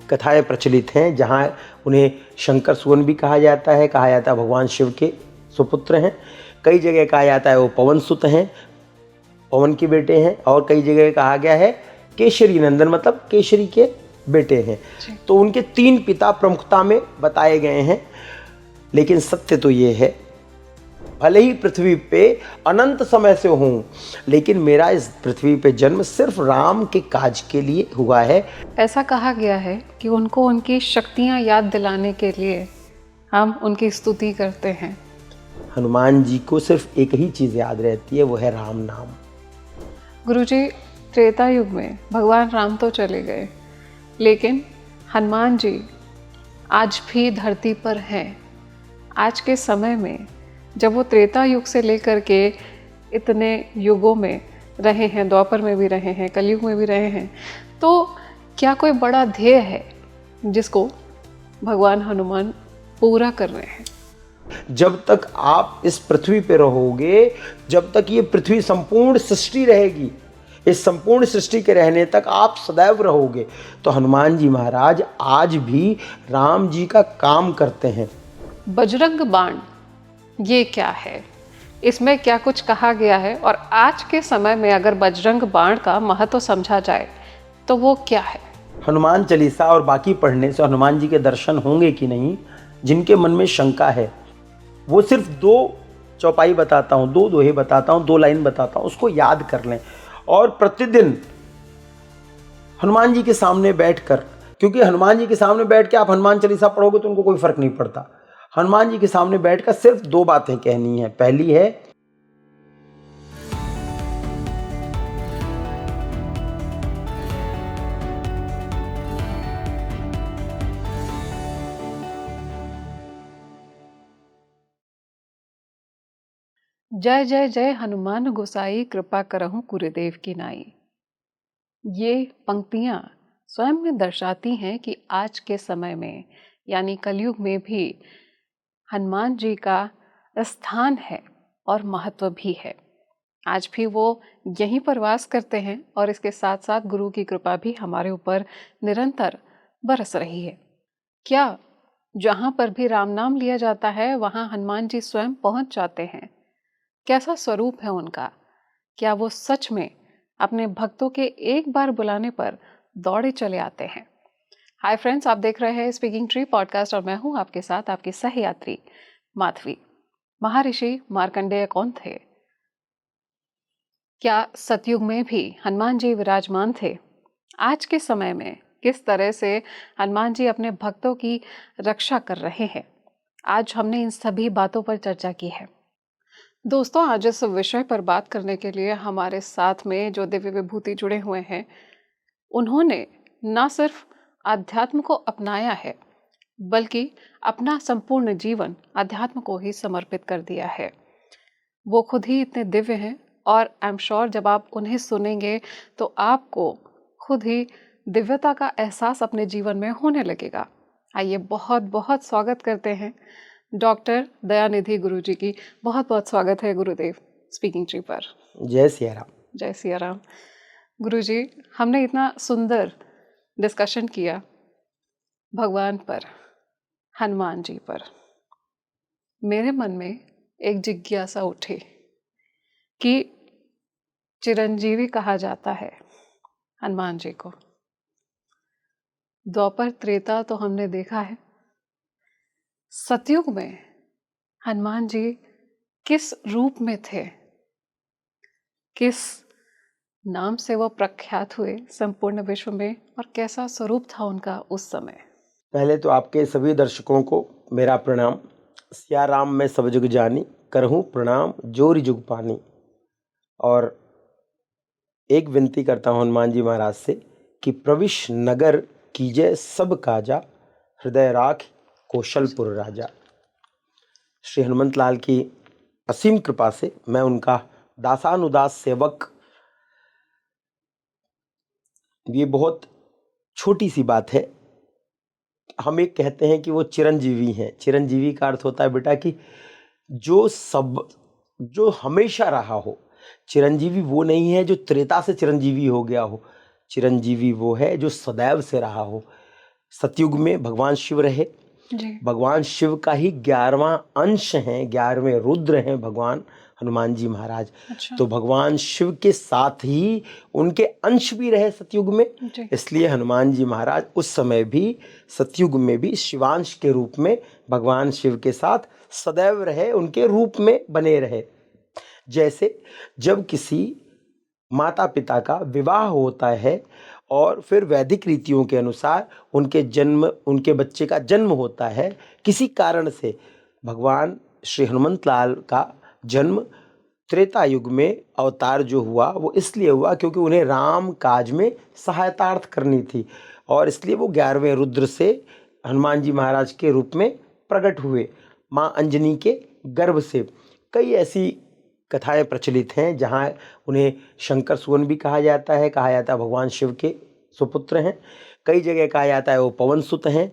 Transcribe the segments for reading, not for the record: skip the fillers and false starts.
कथाएं प्रचलित हैं, जहाँ उन्हें शंकर सुवन भी कहा जाता है भगवान शिव के सुपुत्र हैं। कई जगह कहा जाता है वो पवन सुत हैं, पवन के बेटे हैं, और कई जगह कहा गया है केशरी नंदन, मतलब केशरी के बेटे हैं। तो उनके 3 पिता प्रमुखता में बताए गए हैं। लेकिन सत्य तो ये है, भले ही पृथ्वी पे अनंत समय से हूँ, लेकिन मेरा इस पृथ्वी पे जन्म सिर्फ राम के काज के लिए हुआ है। ऐसा कहा गया है कि उनको उनकी शक्तियाँ याद दिलाने के लिए हम उनकी स्तुति करते हैं। हनुमान जी को सिर्फ एक ही चीज़ याद रहती है, वो है राम नाम। गुरुजी, त्रेता युग में भगवान राम तो चले गए, लेकिन हनुमान जी आज भी धरती पर हैं। आज के समय में जब वो त्रेता युग से लेकर के इतने युगों में रहे हैं, द्वापर में भी रहे हैं, कलयुग में भी रहे हैं, तो क्या कोई बड़ा ध्येय है जिसको भगवान हनुमान पूरा कर रहे हैं? जब तक आप इस पृथ्वी पे रहोगे, जब तक ये पृथ्वी संपूर्ण सृष्टि रहेगी, इस संपूर्ण सृष्टि के रहने तक आप सदैव रहोगे। तो हनुमान जी महाराज आज भी राम जी का काम करते हैं। बजरंग बाण ये क्या है? इसमें क्या कुछ कहा गया है? और आज के समय में अगर बजरंग बाण का महत्व समझा जाए तो वो क्या है? हनुमान चालीसा और बाकी पढ़ने से हनुमान जी के दर्शन होंगे कि नहीं, जिनके मन में शंका है, वो सिर्फ 2 चौपाई बताता हूँ, 2 दोहे बताता हूँ, 2 लाइन बताता हूँ, उसको याद कर लें। और प्रतिदिन हनुमान जी के सामने बैठकर, क्योंकि हनुमान जी के सामने बैठ के आप हनुमान चालीसा पढ़ोगे तो उनको कोई फर्क नहीं पड़ता। हनुमान जी के सामने बैठकर सिर्फ 2 बातें कहनी है। पहली है, जय जय जय हनुमान गोसाई, कृपा करहु गुरुदेव की नाई। ये पंक्तियाँ स्वयं में दर्शाती हैं कि आज के समय में यानी कलयुग में भी हनुमान जी का स्थान है और महत्व भी है। आज भी वो यहीं पर वास करते हैं और इसके साथ साथ गुरु की कृपा भी हमारे ऊपर निरंतर बरस रही है। क्या जहाँ पर भी राम नाम लिया जाता है वहाँ हनुमान जी स्वयं पहुँच जाते हैं? कैसा स्वरूप है उनका? क्या वो सच में अपने भक्तों के एक बार बुलाने पर दौड़े चले आते हैं? हाय फ्रेंड्स, आप देख रहे हैं स्पीकिंग ट्री पॉडकास्ट और मैं हूं आपके साथ आपकी सहयात्री माधवी। महर्षि मार्कंडेय कौन थे? क्या सतयुग में भी हनुमान जी विराजमान थे? आज के समय में किस तरह से हनुमान जी अपने भक्तों की रक्षा कर रहे हैं? आज हमने इन सभी बातों पर चर्चा की है। दोस्तों, आज इस विषय पर बात करने के लिए हमारे साथ में जो दिव्य विभूति जुड़े हुए हैं, उन्होंने न सिर्फ अध्यात्म को अपनाया है, बल्कि अपना संपूर्ण जीवन अध्यात्म को ही समर्पित कर दिया है। वो खुद ही इतने दिव्य हैं और आई एम श्योर जब आप उन्हें सुनेंगे तो आपको खुद ही दिव्यता का एहसास अपने जीवन में होने लगेगा। आइए बहुत बहुत स्वागत करते हैं डॉक्टर दयानिधि गुरुजी की। बहुत बहुत स्वागत है गुरुदेव स्पीकिंग ट्री पर। जय सिया राम। जय सिया राम। गुरुजी, हमने इतना सुंदर डिस्कशन किया भगवान पर, हनुमान जी पर। मेरे मन में एक जिज्ञासा उठी कि चिरंजीवी कहा जाता है हनुमान जी को। द्वापर त्रेता तो हमने देखा है, सतयुग में हनुमान जी किस रूप में थे, किस नाम से वो प्रख्यात हुए संपूर्ण विश्व में, और कैसा स्वरूप था उनका उस समय? पहले तो आपके सभी दर्शकों को मेरा प्रणाम। सिया राम मैं सब जुग जानी, करहूँ प्रणाम जोरी जुग पानी। और एक विनती करता हूँ हनुमान जी महाराज से कि प्रविश नगर कीजय सब काजा, हृदय राख कौशलपुर राजा। श्री हनुमंत लाल की असीम कृपा से मैं उनका दासानुदास सेवक। ये बहुत छोटी सी बात है। हम एक कहते हैं कि वो चिरंजीवी हैं। चिरंजीवी का अर्थ होता है बेटा कि जो हमेशा रहा हो। चिरंजीवी वो नहीं है जो त्रेता से चिरंजीवी हो गया हो। चिरंजीवी वो है जो सदैव से रहा हो। सतयुग में भगवान शिव रहे। जी। भगवान शिव का ही 11वां अंश हैं, 11वें रुद्र हैं भगवान हनुमान जी महाराज। अच्छा। तो भगवान शिव के साथ ही उनके अंश भी रहे सतयुग में, जी। इसलिए हनुमान जी महाराज उस समय भी सतयुग में भी शिवांश के रूप में भगवान शिव के साथ सदैव रहे, उनके रूप में बने रहे। जैसे जब किसी माता पिता का विवाह होता है और फिर वैदिक रीतियों के अनुसार उनके बच्चे का जन्म होता है, किसी कारण से भगवान श्री हनुमंत लाल का जन्म त्रेता युग में अवतार जो हुआ वो इसलिए हुआ क्योंकि उन्हें राम काज में सहायतार्थ करनी थी, और इसलिए वो 11वें रुद्र से हनुमान जी महाराज के रूप में प्रकट हुए माँ अंजनी के गर्भ से। कई ऐसी कथाएं प्रचलित हैं जहाँ उन्हें शंकर सुवन भी कहा जाता है भगवान शिव के सुपुत्र हैं। कई जगह कहा जाता है वो पवन सुत हैं,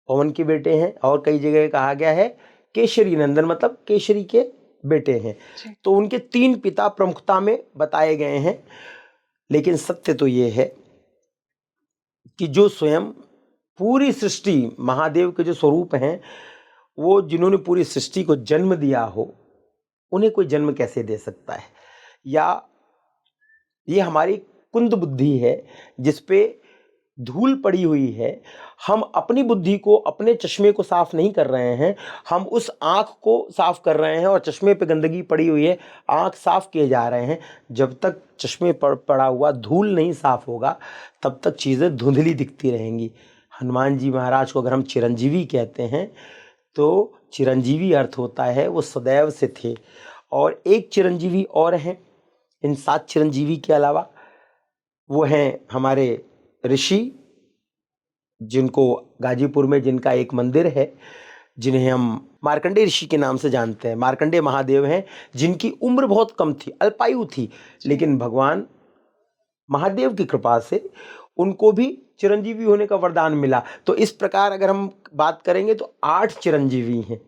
पवन के बेटे हैं, और कई जगह कहा गया है केशरी नंदन, मतलब केशरी के बेटे हैं। जी। तो उनके 3 पिता प्रमुखता में बताए गए हैं, लेकिन सत्य तो ये है कि जो स्वयं पूरी सृष्टि महादेव के जो स्वरूप हैं, वो जिन्होंने पूरी सृष्टि को जन्म दिया हो, उन्हें कोई जन्म कैसे दे सकता है? या ये हमारी कुंद बुद्धि है जिस पे धूल पड़ी हुई है। हम अपनी बुद्धि को, अपने चश्मे को साफ नहीं कर रहे हैं, हम उस आँख को साफ कर रहे हैं और चश्मे पे गंदगी पड़ी हुई है, आँख साफ किए जा रहे हैं। जब तक चश्मे पर पड़ा हुआ धूल नहीं साफ होगा तब तक चीज़ें धुंधली दिखती रहेंगी। हनुमान जी महाराज को अगर हम चिरंजीवी कहते हैं तो चिरंजीवी अर्थ होता है वो सदैव से थे। और एक चिरंजीवी और हैं इन 7 चिरंजीवी के अलावा, वो हैं हमारे ऋषि, जिनको गाजीपुर में जिनका एक मंदिर है, जिन्हें हम मार्कंडेय ऋषि के नाम से जानते हैं। मार्कंडेय महादेव हैं जिनकी उम्र बहुत कम थी, अल्पायु थी, लेकिन भगवान महादेव की कृपा से उनको भी चिरंजीवी होने का वरदान मिला। तो इस प्रकार अगर हम बात करेंगे तो 8 चिरंजीवी हैं,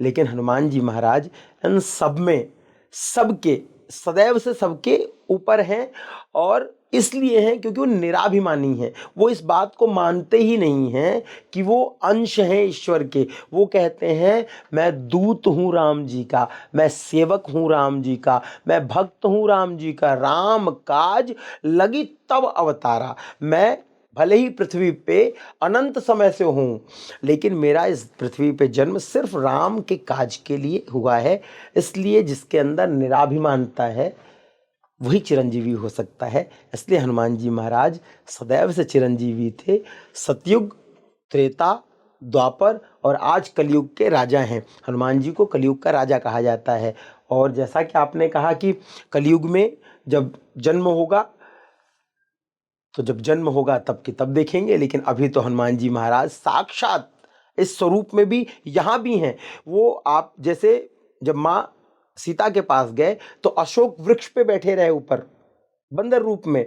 लेकिन हनुमान जी महाराज इन सब में सबके सदैव से सबके ऊपर हैं, और इसलिए हैं क्योंकि वो निराभिमानी हैं। वो इस बात को मानते ही नहीं हैं कि वो अंश हैं ईश्वर के। वो कहते हैं मैं दूत हूँ राम जी का, मैं सेवक हूँ राम जी का, मैं भक्त हूँ राम जी का, राम काज लगी तब अवतारा। मैं भले ही पृथ्वी पे अनंत समय से हूँ, लेकिन मेरा इस पृथ्वी पे जन्म सिर्फ राम के काज के लिए हुआ है। इसलिए जिसके अंदर निराभिमानता है वही चिरंजीवी हो सकता है। इसलिए हनुमान जी महाराज सदैव से चिरंजीवी थे। सतयुग, त्रेता, द्वापर और आज कलयुग के राजा हैं। हनुमान जी को कलयुग का राजा कहा जाता है। और जैसा कि आपने कहा कि कलयुग में जब जन्म होगा, तो जब जन्म होगा तब की तब देखेंगे, लेकिन अभी तो हनुमान जी महाराज साक्षात इस स्वरूप में भी यहाँ भी हैं। वो आप जैसे जब माँ सीता के पास गए तो अशोक वृक्ष पे बैठे रहे ऊपर, बंदर रूप में।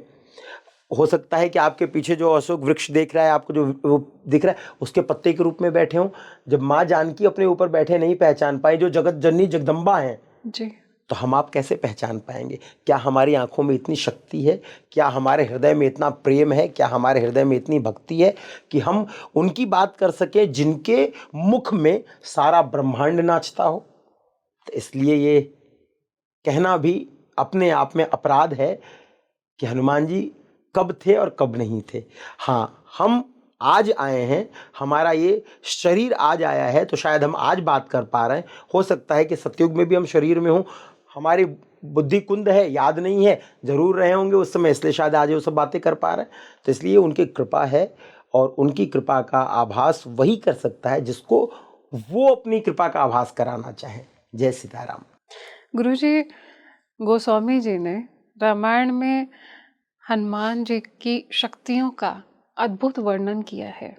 हो सकता है कि आपके पीछे जो अशोक वृक्ष देख रहा है, आपको जो वो दिख रहा है, उसके पत्ते के रूप में बैठे हों। जब माँ जानकी अपने ऊपर बैठे नहीं पहचान पाई, जो जगत जननी जगदम्बा हैं, जी। तो हम आप कैसे पहचान पाएंगे? क्या हमारी आंखों में इतनी शक्ति है? क्या हमारे हृदय में इतना प्रेम है? क्या हमारे हृदय में इतनी भक्ति है कि हम उनकी बात कर सकें जिनके मुख में सारा ब्रह्मांड नाचता हो? तो इसलिए ये कहना भी अपने आप में अपराध है कि हनुमान जी कब थे और कब नहीं थे। हाँ, हम आज आए हैं, हमारा ये शरीर आज आया है, तो शायद हम आज बात कर पा रहे हैं। हो सकता है कि सतयुग में भी हम शरीर में हों, हमारी बुद्धि कुंद है, याद नहीं है, जरूर रहे होंगे उस समय, इसलिए शायद आज वो सब बातें कर पा रहे हैं। तो इसलिए उनकी कृपा है, और उनकी कृपा का आभास वही कर सकता है जिसको वो अपनी कृपा का आभास कराना चाहे। जय सीताराम। गुरुजी, गोस्वामी जी ने रामायण में हनुमान जी की शक्तियों का अद्भुत वर्णन किया है,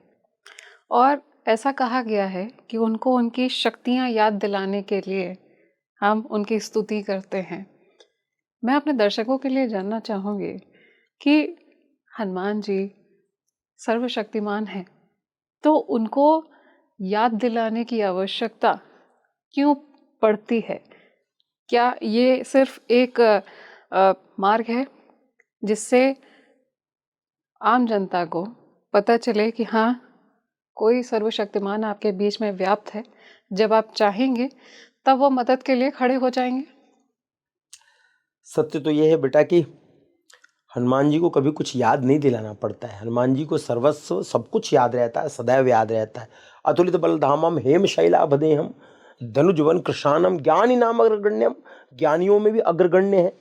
और ऐसा कहा गया है कि उनको उनकी शक्तियां याद दिलाने के लिए हम उनकी स्तुति करते हैं। मैं अपने दर्शकों के लिए जानना चाहूँगी कि हनुमान जी सर्वशक्तिमान हैं, तो उनको याद दिलाने की आवश्यकता क्यों पड़ती है? क्या ये सिर्फ एक मार्ग है जिससे आम जनता को पता चले कि हाँ, कोई सर्वशक्तिमान आपके बीच में व्याप्त है, जब आप चाहेंगे तब वो मदद के लिए खड़े हो जाएंगे। सत्य तो ये है बेटा कि हनुमान जी को कभी कुछ याद नहीं दिलाना पड़ता है। हनुमान जी को सर्वस्व सब कुछ याद रहता है, सदैव याद रहता है। अतुलित बलधामम हेम शैलाभदेहम धनुजवन कृशानम ज्ञानी नाम अग्रगण्यम, ज्ञानियों में भी अग्रगण्य है।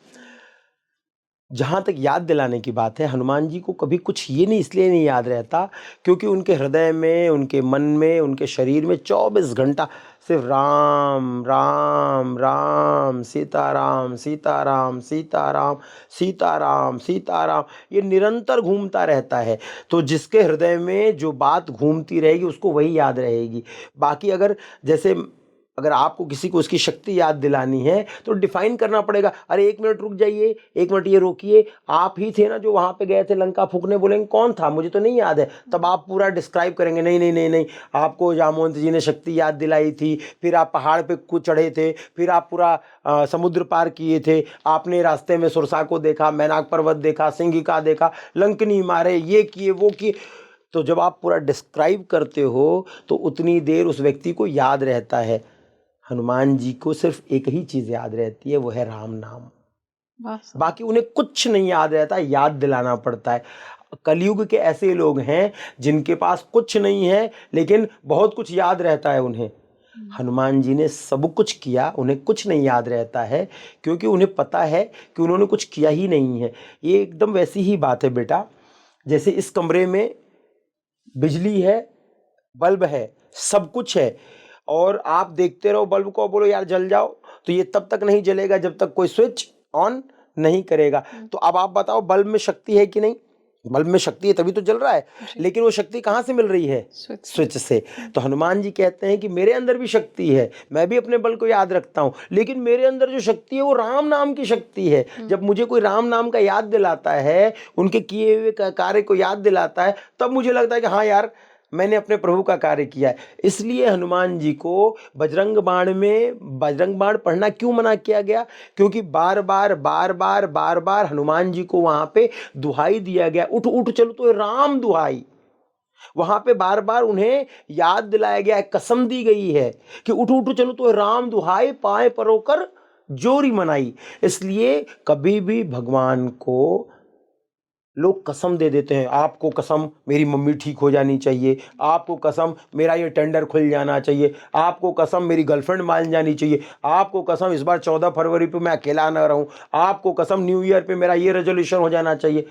जहाँ तक याद दिलाने की बात है, हनुमान जी को कभी कुछ ये नहीं इसलिए नहीं याद रहता क्योंकि उनके हृदय में, उनके मन में, उनके शरीर में 24 घंटा सिर्फ राम राम राम, सीताराम सीताराम सीताराम सीताराम सीताराम, ये निरंतर घूमता रहता है। तो जिसके हृदय में जो बात घूमती रहेगी उसको वही याद रहेगी। बाकी अगर आपको किसी को उसकी शक्ति याद दिलानी है तो डिफाइन करना पड़ेगा। अरे 1 मिनट रुक जाइए, 1 मिनट ये रोकिए, आप ही थे ना जो वहाँ पे गए थे लंका फूकने? बोलेंगे कौन था, मुझे तो नहीं याद है। तब आप पूरा डिस्क्राइब करेंगे, नहीं नहीं नहीं नहीं, आपको जामवंत जी ने शक्ति याद दिलाई थी, फिर आप पहाड़ पे कूद चढ़े थे, फिर आप पूरा समुद्र पार किए थे, आपने रास्ते में सुरसा को देखा, मैनाक पर्वत देखा, सिंगिका देखा, लंकनी मारे, ये किए वो किए। तो जब आप पूरा डिस्क्राइब करते हो तो उतनी देर उस व्यक्ति को याद रहता है। हनुमान जी को सिर्फ एक ही चीज याद रहती है, वो है राम नाम। बाकी उन्हें कुछ नहीं याद रहता, याद दिलाना पड़ता है। कलयुग के ऐसे लोग हैं जिनके पास कुछ नहीं है लेकिन बहुत कुछ याद रहता है उन्हें। हनुमान जी ने सब कुछ किया, उन्हें कुछ नहीं याद रहता है क्योंकि उन्हें पता है कि उन्होंने कुछ किया ही नहीं है। ये एकदम वैसी ही बात है बेटा, जैसे इस कमरे में बिजली है, बल्ब है, सब कुछ है, और आप देखते रहो बल्ब को, बोलो यार जल जाओ, तो ये तब तक नहीं जलेगा जब तक कोई स्विच ऑन नहीं करेगा। तो अब आप बताओ बल्ब में शक्ति है कि नहीं? बल्ब में शक्ति है तभी तो जल रहा है, लेकिन वो शक्ति कहाँ से मिल रही है? स्विच से। तो हनुमान जी कहते हैं कि मेरे अंदर भी शक्ति है, मैं भी अपने बल को याद रखता हूँ, लेकिन मेरे अंदर जो शक्ति है वो राम नाम की शक्ति है। जब मुझे कोई राम नाम का याद दिलाता है, उनके किए हुए कार्य को याद दिलाता है, तब मुझे लगता है कि हाँ यार मैंने अपने प्रभु का कार्य किया है। इसलिए हनुमान जी को बजरंग बाण में बजरंग बाण पढ़ना क्यों मना किया गया? क्योंकि बार बार बार बार बार बार हनुमान जी को वहां पे दुहाई दिया गया, उठ उठ चलो, तो राम दुहाई। वहां पे बार बार उन्हें याद दिलाया गया है, कसम दी गई है कि उठ उठ चलो तो राम दुहाई, पाए परोकर जोरी मनाई। इसलिए कभी भी भगवान को लोग कसम दे देते हैं, आपको कसम मेरी मम्मी ठीक हो जानी चाहिए, आपको कसम मेरा ये टेंडर खुल जाना चाहिए, आपको कसम मेरी गर्लफ्रेंड मान जानी चाहिए, आपको कसम इस बार 14 फरवरी पे मैं अकेला ना रहूं, आपको कसम न्यू ईयर पे मेरा ये रेजोल्यूशन हो जाना चाहिए।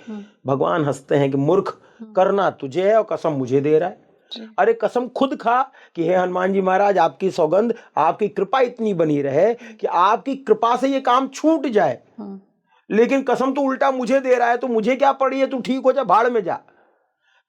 भगवान हंसते हैं कि मूर्ख, करना तुझे है और कसम मुझे दे रहा है। अरे कसम खुद खा कि हे हनुमान जी महाराज, आपकी सौगंध, आपकी कृपा इतनी बनी रहे कि आपकी कृपा से ये काम छूट जाए, लेकिन कसम तो उल्टा मुझे दे रहा है, तो मुझे क्या पड़ी है, तू ठीक हो जा, भाड़ में जा।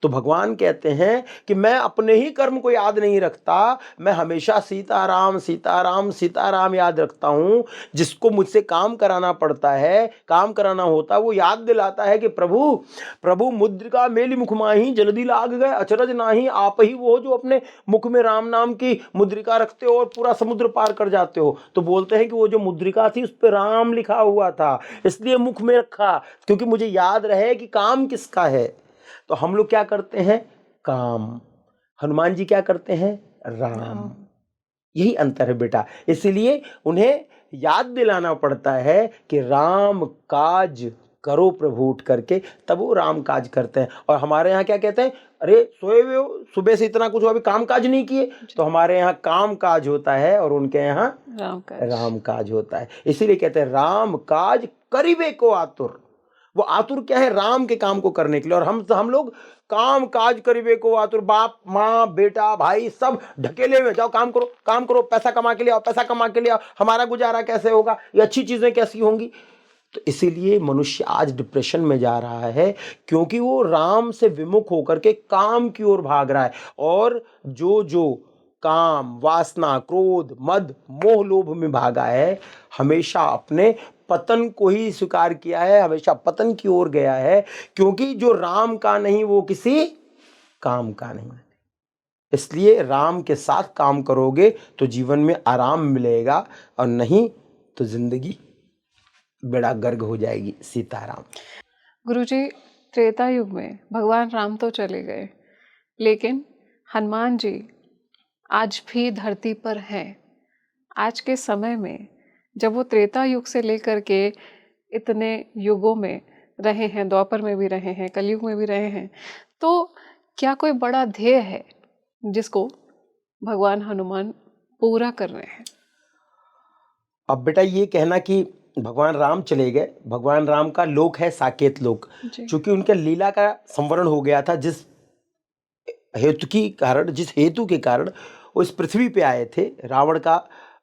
तो भगवान कहते हैं कि मैं अपने ही कर्म को याद नहीं रखता, मैं हमेशा सीताराम सीताराम सीताराम याद रखता हूं। जिसको मुझसे काम कराना पड़ता है, काम कराना होता है, वो याद दिलाता है कि प्रभु प्रभु मुद्रिका मेली मुख माही जल्दी लाग गए अचरज नाही, आप ही वो जो अपने मुख में राम नाम की मुद्रिका रखते हो और पूरा समुद्र पार कर जाते हो। तो बोलते हैं कि वो जो मुद्रिका थी उस पर राम लिखा हुआ था, इसलिए मुख में रखा, क्योंकि मुझे याद रहे कि काम किसका है। तो हम लोग क्या करते हैं? काम। हनुमान जी क्या करते हैं? राम। यही अंतर है बेटा। इसलिए उन्हें याद दिलाना पड़ता है कि राम काज करो प्रभु उठ करके, तब वो राम काज करते हैं। और हमारे यहाँ क्या कहते हैं? अरे सोए हुए हो, सुबह से इतना कुछ अभी काम काज नहीं किए। तो हमारे यहाँ काम काज होता है और उनके यहाँ राम काज होता है। इसीलिए कहते हैं राम काज करिबे को आतुर। वो आतुर क्या है? राम के काम को करने के लिए। और हम लोग काम काज करिबे को आतुर, बाप माँ बेटा भाई सब ढकेले हुए, जाओ काम करो काम करो, पैसा कमा के ले आओ पैसा कमा के ले आओ, हमारा गुजारा कैसे होगा, ये अच्छी चीजें कैसी होंगी। तो इसीलिए मनुष्य आज डिप्रेशन में जा रहा है, क्योंकि वो राम से विमुख होकर के काम की ओर भाग रहा है। और जो जो काम वासना क्रोध मद मोह लोभ में भागा है, हमेशा अपने पतन को ही स्वीकार किया है, हमेशा पतन की ओर गया है। क्योंकि जो राम का नहीं वो किसी काम का नहीं। इसलिए राम के साथ काम करोगे तो जीवन में आराम मिलेगा, और नहीं तो जिंदगी बेड़ा गर्क हो जाएगी। सीताराम। गुरुजी, त्रेता युग में भगवान राम तो चले गए, लेकिन हनुमान जी आज भी धरती पर हैं। आज के समय में जब वो त्रेता युग से लेकर के इतने युगों में रहे हैं, द्वापर में भी रहे हैं, कलयुग में भी रहे हैं, तो क्या कोई बड़ा ध्येय है जिसको भगवान हनुमान पूरा कर रहे हैं? अब बेटा ये कहना कि भगवान राम चले गए, भगवान राम का लोक है साकेत लोक, जी। चूंकि उनके लीला का संवरण हो गया था, जिस हेतु के कारण वो इस पृथ्वी पे आए थे रावण का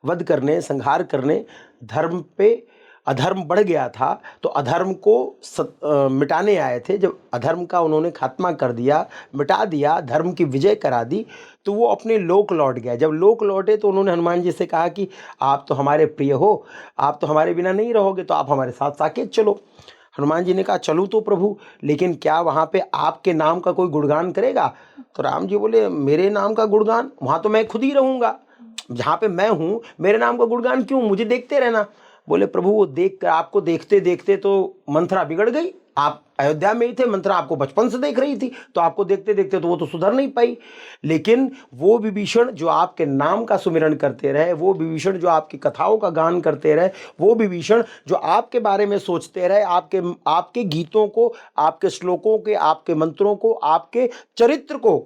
वध करने, संहार करने। धर्म पे अधर्म बढ़ गया था तो अधर्म को मिटाने आए थे। जब अधर्म का उन्होंने खात्मा कर दिया, मिटा दिया, धर्म की विजय करा दी, तो वो अपने लोक लौट गए। जब लोक लौटे तो उन्होंने हनुमान जी से कहा कि आप तो हमारे प्रिय हो, आप तो हमारे बिना नहीं रहोगे, तो आप हमारे साथ साकेत चलो। हनुमान जी ने कहा चलूँ तो प्रभु, लेकिन क्या वहाँ पे आपके नाम का कोई गुणगान करेगा? तो राम जी बोले मेरे नाम का गुणगान? वहाँ तो मैं खुद ही रहूँगा, जहाँ पे मैं हूँ मेरे नाम का गुणगान क्यों, मुझे देखते रहना। बोले प्रभु वो देख कर, आपको देखते देखते तो मंथरा बिगड़ गई। आप अयोध्या में ही थे, मंथरा आपको बचपन से देख रही थी, तो आपको देखते देखते तो वो तो सुधर नहीं पाई। लेकिन वो विभीषण जो आपके नाम का सुमिरन करते रहे, वो विभीषण जो आपकी कथाओं का गान करते रहे, वो विभीषण जो आपके बारे में सोचते रहे, आपके गीतों को, आपके श्लोकों के, आपके मंत्रों को, आपके चरित्र को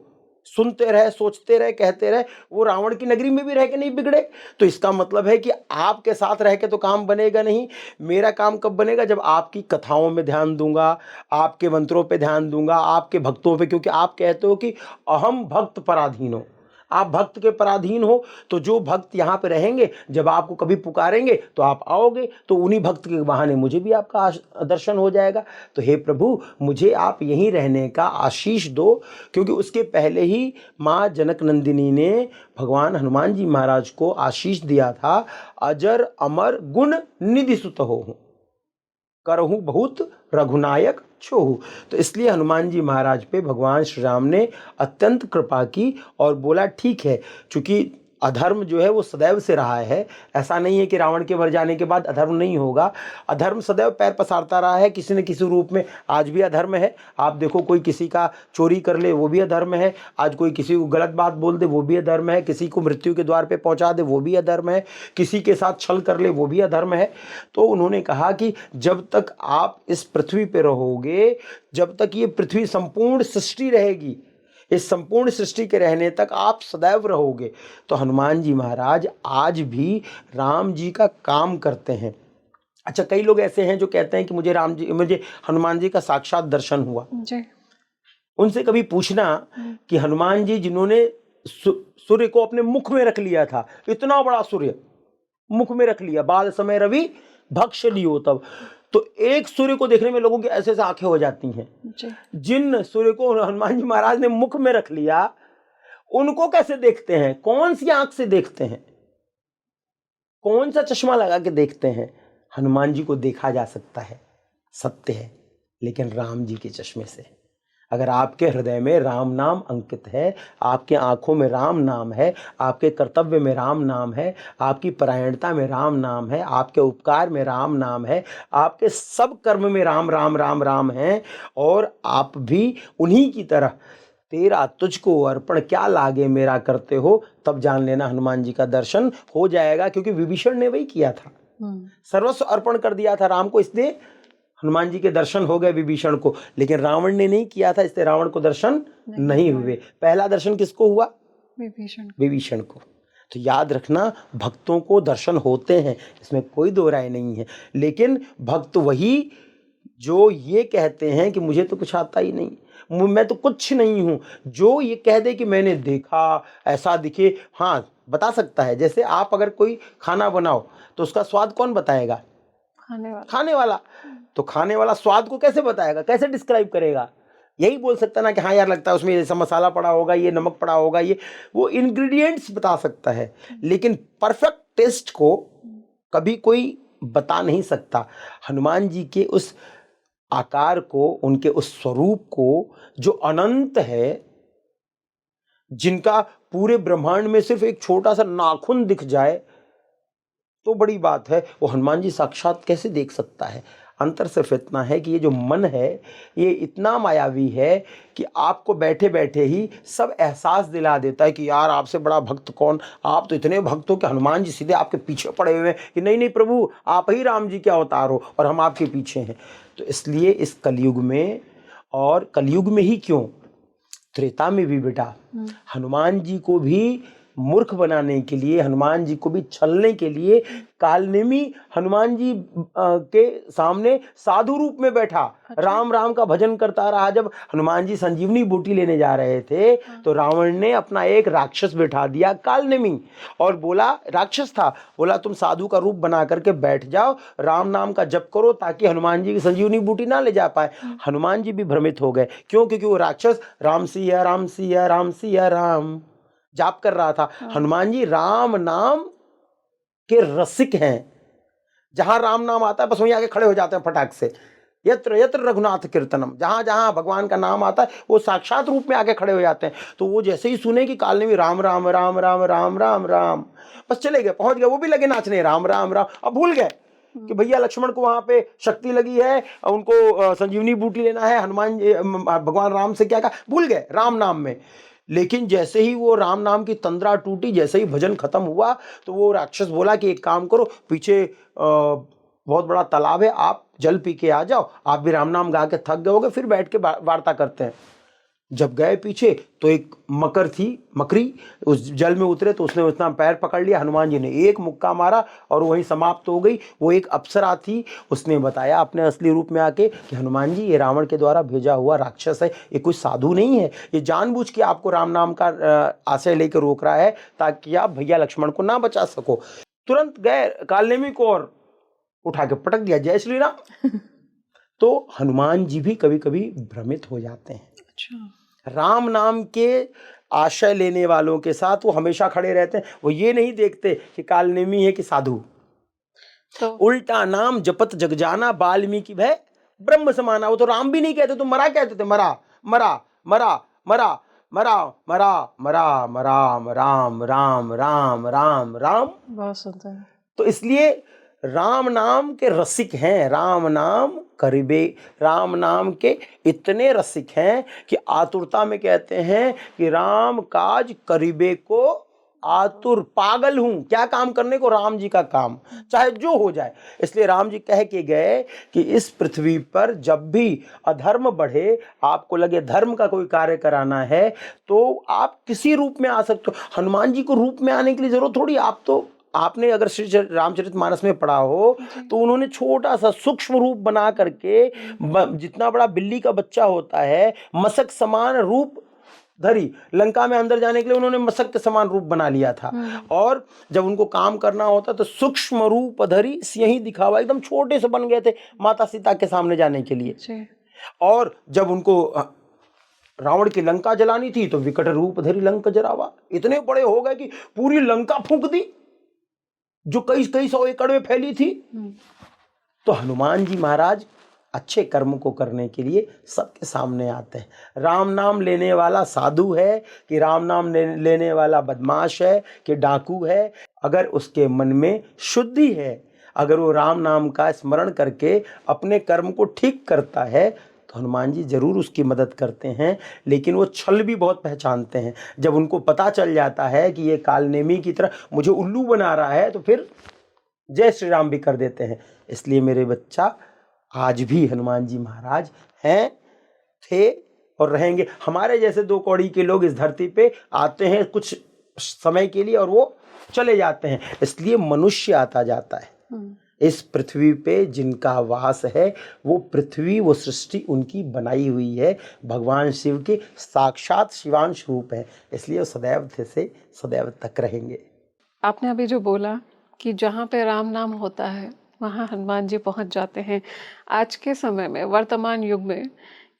सुनते रहे, सोचते रहे, कहते रहे, वो रावण की नगरी में भी रह के नहीं बिगड़े। तो इसका मतलब है कि आपके साथ रह के तो काम बनेगा नहीं। मेरा काम कब बनेगा? जब आपकी कथाओं में ध्यान दूंगा, आपके मंत्रों पे ध्यान दूंगा, आपके भक्तों पे, क्योंकि आप कहते हो कि अहम भक्त पराधीन हो, आप भक्त के पराधीन हो। तो जो भक्त यहाँ पे रहेंगे, जब आपको कभी पुकारेंगे तो आप आओगे, तो उन्हीं भक्त के बहाने मुझे भी आपका दर्शन हो जाएगा। तो हे प्रभु, मुझे आप यहीं रहने का आशीष दो। क्योंकि उसके पहले ही माँ जनक नंदिनी ने भगवान हनुमान जी महाराज को आशीष दिया था, अजर अमर गुण निधि सुत हो, करहु बहुत रघुनायक छोहु। तो इसलिए हनुमान जी महाराज पे भगवान श्री राम ने अत्यंत कृपा की और बोला ठीक है, चूंकि अधर्म जो है वो सदैव से रहा है। ऐसा नहीं है कि रावण के मर जाने के बाद अधर्म नहीं होगा। अधर्म सदैव पैर पसारता रहा है किसी न किसी रूप में। आज भी अधर्म है। आप देखो, कोई किसी का चोरी कर ले वो भी अधर्म है, आज कोई किसी को गलत बात बोल दे वो भी अधर्म है, किसी को मृत्यु के द्वार पे पहुंचा दे वो भी अधर्म है, किसी के साथ छल कर ले वो भी अधर्म है। तो उन्होंने कहा कि जब तक आप इस पृथ्वी पे रहोगे, जब तक ये पृथ्वी संपूर्ण सृष्टि रहेगी, इस संपूर्ण सृष्टि के रहने तक आप सदैव रहोगे। तो हनुमान जी महाराज आज भी राम जी का काम करते हैं। अच्छा, कई लोग ऐसे हैं जो कहते हैं कि मुझे हनुमान जी का साक्षात दर्शन हुआ। जी। उनसे कभी पूछना कि हनुमान जी जिन्होंने सूर्य को अपने मुख में रख लिया था, इतना बड़ा सूर्य मुख में रख लिया, बाल समय रवि भक्ष लियो तब, तो एक सूर्य को देखने में लोगों की ऐसे ऐसे आंखें हो जाती हैं। जिन सूर्य को हनुमान जी महाराज ने मुख में रख लिया, उनको कैसे देखते हैं? कौन सी आंख से देखते हैं? कौन सा चश्मा लगा के देखते हैं? हनुमान जी को देखा जा सकता है, सत्य है, लेकिन राम जी के चश्मे से। अगर आपके हृदय में राम नाम अंकित है, आपके आंखों में राम नाम है, आपके कर्तव्य में राम नाम है, आपकी परायणता में राम नाम है, आपके उपकार में राम नाम है, आपके सब कर्म में राम राम राम राम है, और आप भी उन्हीं की तरह तेरा तुझको अर्पण क्या लागे मेरा करते हो, तब जान लेना हनुमान जी का दर्शन हो जाएगा। क्योंकि विभीषण ने वही किया था, सर्वस्व अर्पण कर दिया था राम को, इसलिए हनुमान जी के दर्शन हो गए विभीषण को। लेकिन रावण ने नहीं किया था, इसलिए रावण को दर्शन नहीं हुए। पहला दर्शन किसको हुआ? विभीषण को। तो याद रखना, भक्तों को दर्शन होते हैं, इसमें कोई दो राय नहीं है। लेकिन भक्त वही जो ये कहते हैं कि मुझे तो कुछ आता ही नहीं, मैं तो कुछ नहीं हूं। जो ये कह दे कि मैंने देखा, ऐसा दिखे, हाँ बता सकता है। जैसे आप अगर कोई खाना बनाओ तो उसका स्वाद कौन बताएगा? खाने वाला। तो खाने वाला स्वाद को कैसे बताएगा, कैसे डिस्क्राइब करेगा? यही बोल सकता ना कि हाँ यार लगता है उसमें ऐसा मसाला पड़ा होगा, ये नमक पड़ा होगा, ये वो इंग्रेडिएंट्स बता सकता है, लेकिन परफेक्ट टेस्ट को कभी कोई बता नहीं सकता। हनुमान जी के उस आकार को, उनके उस स्वरूप को जो अनंत है, जिनका पूरे ब्रह्मांड में सिर्फ एक छोटा सा नाखून दिख जाए तो बड़ी बात है, वो हनुमान जी साक्षात कैसे देख सकता है? अंतर सिर्फ इतना है कि ये जो मन है ये इतना मायावी है कि आपको बैठे बैठे ही सब एहसास दिला देता है कि यार आपसे बड़ा भक्त कौन, आप तो इतने भक्त हो कि हनुमान जी सीधे आपके पीछे पड़े हुए हैं कि नहीं नहीं प्रभु आप ही राम जी के अवतार हो और हम आपके पीछे हैं। तो इसलिए इस कलयुग में, और कलयुग में ही क्यों, त्रेता में भी बेटा हनुमान जी को भी मूर्ख बनाने के लिए, हनुमान जी को भी छलने के लिए कालनेमी हनुमान जी के सामने साधु रूप में बैठा, राम राम का भजन करता रहा। जब हनुमान जी संजीवनी बूटी लेने जा रहे थे तो रावण ने अपना एक राक्षस बैठा दिया कालनेमी और बोला, राक्षस था, बोला तुम साधु का रूप बना करके बैठ जाओ, राम नाम का जप करो ताकि हनुमान जी की संजीवनी बूटी ना ले जा पाए। हनुमान जी भी भ्रमित हो गए, क्यों, क्योंकि वो राक्षस राम सिया राम सिया राम सिया राम जाप कर रहा था। हनुमान जी राम नाम के रसिक हैं, जहां राम नाम आता है बस वहीं आके खड़े हो जाते हैं फटाक से। यत्र यत्र रघुनाथ कीर्तनम, जहां जहां भगवान का नाम आता है वो साक्षात रूप में आके खड़े हो जाते हैं। तो वो जैसे ही सुने कि काल में राम राम राम राम राम राम राम, बस चले गए, पहुंच गए, वो भी लगे नाचने राम राम राम। अब भूल गए कि भैया लक्ष्मण को वहां पे शक्ति लगी है, उनको संजीवनी बूटी लेना है, हनुमान भगवान राम से क्या कहा, भूल गए राम नाम में। लेकिन जैसे ही वो राम नाम की तंद्रा टूटी, जैसे ही भजन खत्म हुआ, तो वो राक्षस बोला कि एक काम करो, पीछे बहुत बड़ा तालाब है, आप जल पी के आ जाओ, आप भी राम नाम गा के थक गए होगे, फिर बैठ के वार्ता करते हैं। जब गए पीछे तो एक मकर थी, मकरी उस जल में उतरे तो उसने उतना पैर पकड़ लिया, हनुमान जी ने एक मुक्का मारा और वहीं समाप्त हो गई। वो एक अप्सरा थी, उसने बताया अपने असली रूप में आके कि हनुमान जी ये रावण के द्वारा भेजा हुआ राक्षस है, ये कोई साधु नहीं है, ये जानबूझ के आपको राम नाम का आशय लेकर रोक रहा है ताकि आप भैया लक्ष्मण को ना बचा सको। तुरंत गए कालनेमी को और उठा के पटक दिया, जय श्री राम। तो हनुमान जी भी कभी कभी भ्रमित हो जाते हैं। अच्छा, राम नाम के आशय लेने वालों के साथ वो हमेशा खड़े रहते हैं, वो ये नहीं देखते कि कालनेमी है कि साधु। तो उल्टा नाम जपत जग जाना, वाल्मीकि भय ब्रह्म समाना। वो तो राम भी नहीं कहते, तो मरा कहते थे, मरा मरा मरा मरा मरा मरा मरा मरा राम राम राम राम राम। बहुत सुंदर। तो इसलिए राम नाम के रसिक हैं, राम नाम करीबे, राम नाम के इतने रसिक हैं कि आतुरता में कहते हैं कि राम काज करीबे को आतुर, पागल हूं क्या काम करने को, राम जी का काम चाहे जो हो जाए। इसलिए राम जी कह के गए कि इस पृथ्वी पर जब भी अधर्म बढ़े, आपको लगे धर्म का कोई कार्य कराना है तो आप किसी रूप में आ सकते हो। हनुमान जी को रूप में आने के लिए जरूरत थोड़ी, आप तो, आपने अगर श्री रामचरितमानस में पढ़ा हो तो उन्होंने छोटा सा सूक्ष्म रूप बना करके, जितना बड़ा बिल्ली का बच्चा होता है, मशक समान रूप धरी, लंका में अंदर जाने के लिए उन्होंने मशक के समान रूप बना लिया था। और जब उनको काम करना होता तो सूक्ष्म रूप धरी सिंह दिखावा, एकदम छोटे से बन गए थे माता सीता के सामने जाने के लिए। और जब उनको रावण की लंका जलानी थी तो विकट रूप धरी लंका जरावा, इतने बड़े हो गए कि पूरी लंका फूंक दी जो कई कई 100 एकड़ में फैली थी। तो हनुमान जी महाराज अच्छे कर्म को करने के लिए सबके सामने आते हैं। राम नाम लेने वाला साधु है कि राम नाम लेने वाला बदमाश है कि डाकू है, अगर उसके मन में शुद्धि है, अगर वो राम नाम का स्मरण करके अपने कर्म को ठीक करता है तो हनुमान जी जरूर उसकी मदद करते हैं। लेकिन वो छल भी बहुत पहचानते हैं। जब उनको पता चल जाता है कि ये कालनेमी की तरह मुझे उल्लू बना रहा है तो फिर जय श्री राम भी कर देते हैं। इसलिए मेरे बच्चा, आज भी हनुमान जी महाराज हैं, थे और रहेंगे। हमारे जैसे 2 कौड़ी के लोग इस धरती पे आते हैं कुछ समय के लिए और वो चले जाते हैं, इसलिए मनुष्य आता जाता है। इस पृथ्वी पे जिनका वास है, वो पृथ्वी, वो सृष्टि उनकी बनाई हुई है, भगवान शिव के साक्षात शिवांश रूप है, इसलिए वो सदैव थे से सदैव तक रहेंगे। आपने अभी जो बोला कि जहाँ पे राम नाम होता है वहाँ हनुमान जी पहुँच जाते हैं, आज के समय में, वर्तमान युग में,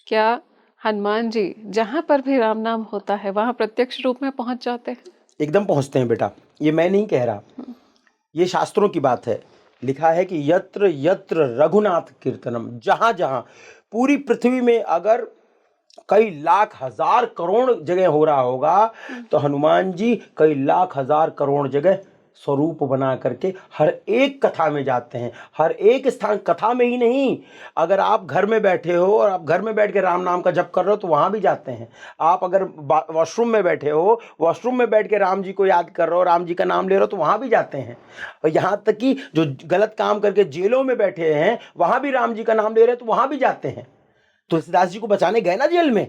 क्या हनुमान जी जहाँ पर भी राम नाम होता है वहाँ प्रत्यक्ष रूप में पहुँच जाते हैं? एकदम पहुँचते हैं बेटा, ये मैं नहीं कह रहा, ये शास्त्रों की बात है। लिखा है कि यत्र यत्र रघुनाथ कीर्तनम, जहाँ जहाँ पूरी पृथ्वी में अगर कई लाख हजार करोड़ जगह हो रहा होगा तो हनुमान जी कई लाख हजार करोड़ जगह स्वरूप बना करके हर एक कथा में जाते हैं, हर एक स्थान, कथा में ही नहीं, अगर आप घर में बैठे हो और आप घर में बैठ के राम नाम का जप कर रहे हो तो वहाँ भी जाते हैं। आप अगर वॉशरूम में बैठे हो, वॉशरूम में बैठ के राम जी को याद कर रहे हो, राम जी का नाम ले रहे हो तो वहाँ भी जाते हैं। और यहाँ तक कि जो गलत काम करके जेलों में बैठे हैं वहाँ भी राम जी का नाम ले रहे हैं तो वहाँ भी जाते हैं। तुलसीदास जी को बचाने गए ना जेल में,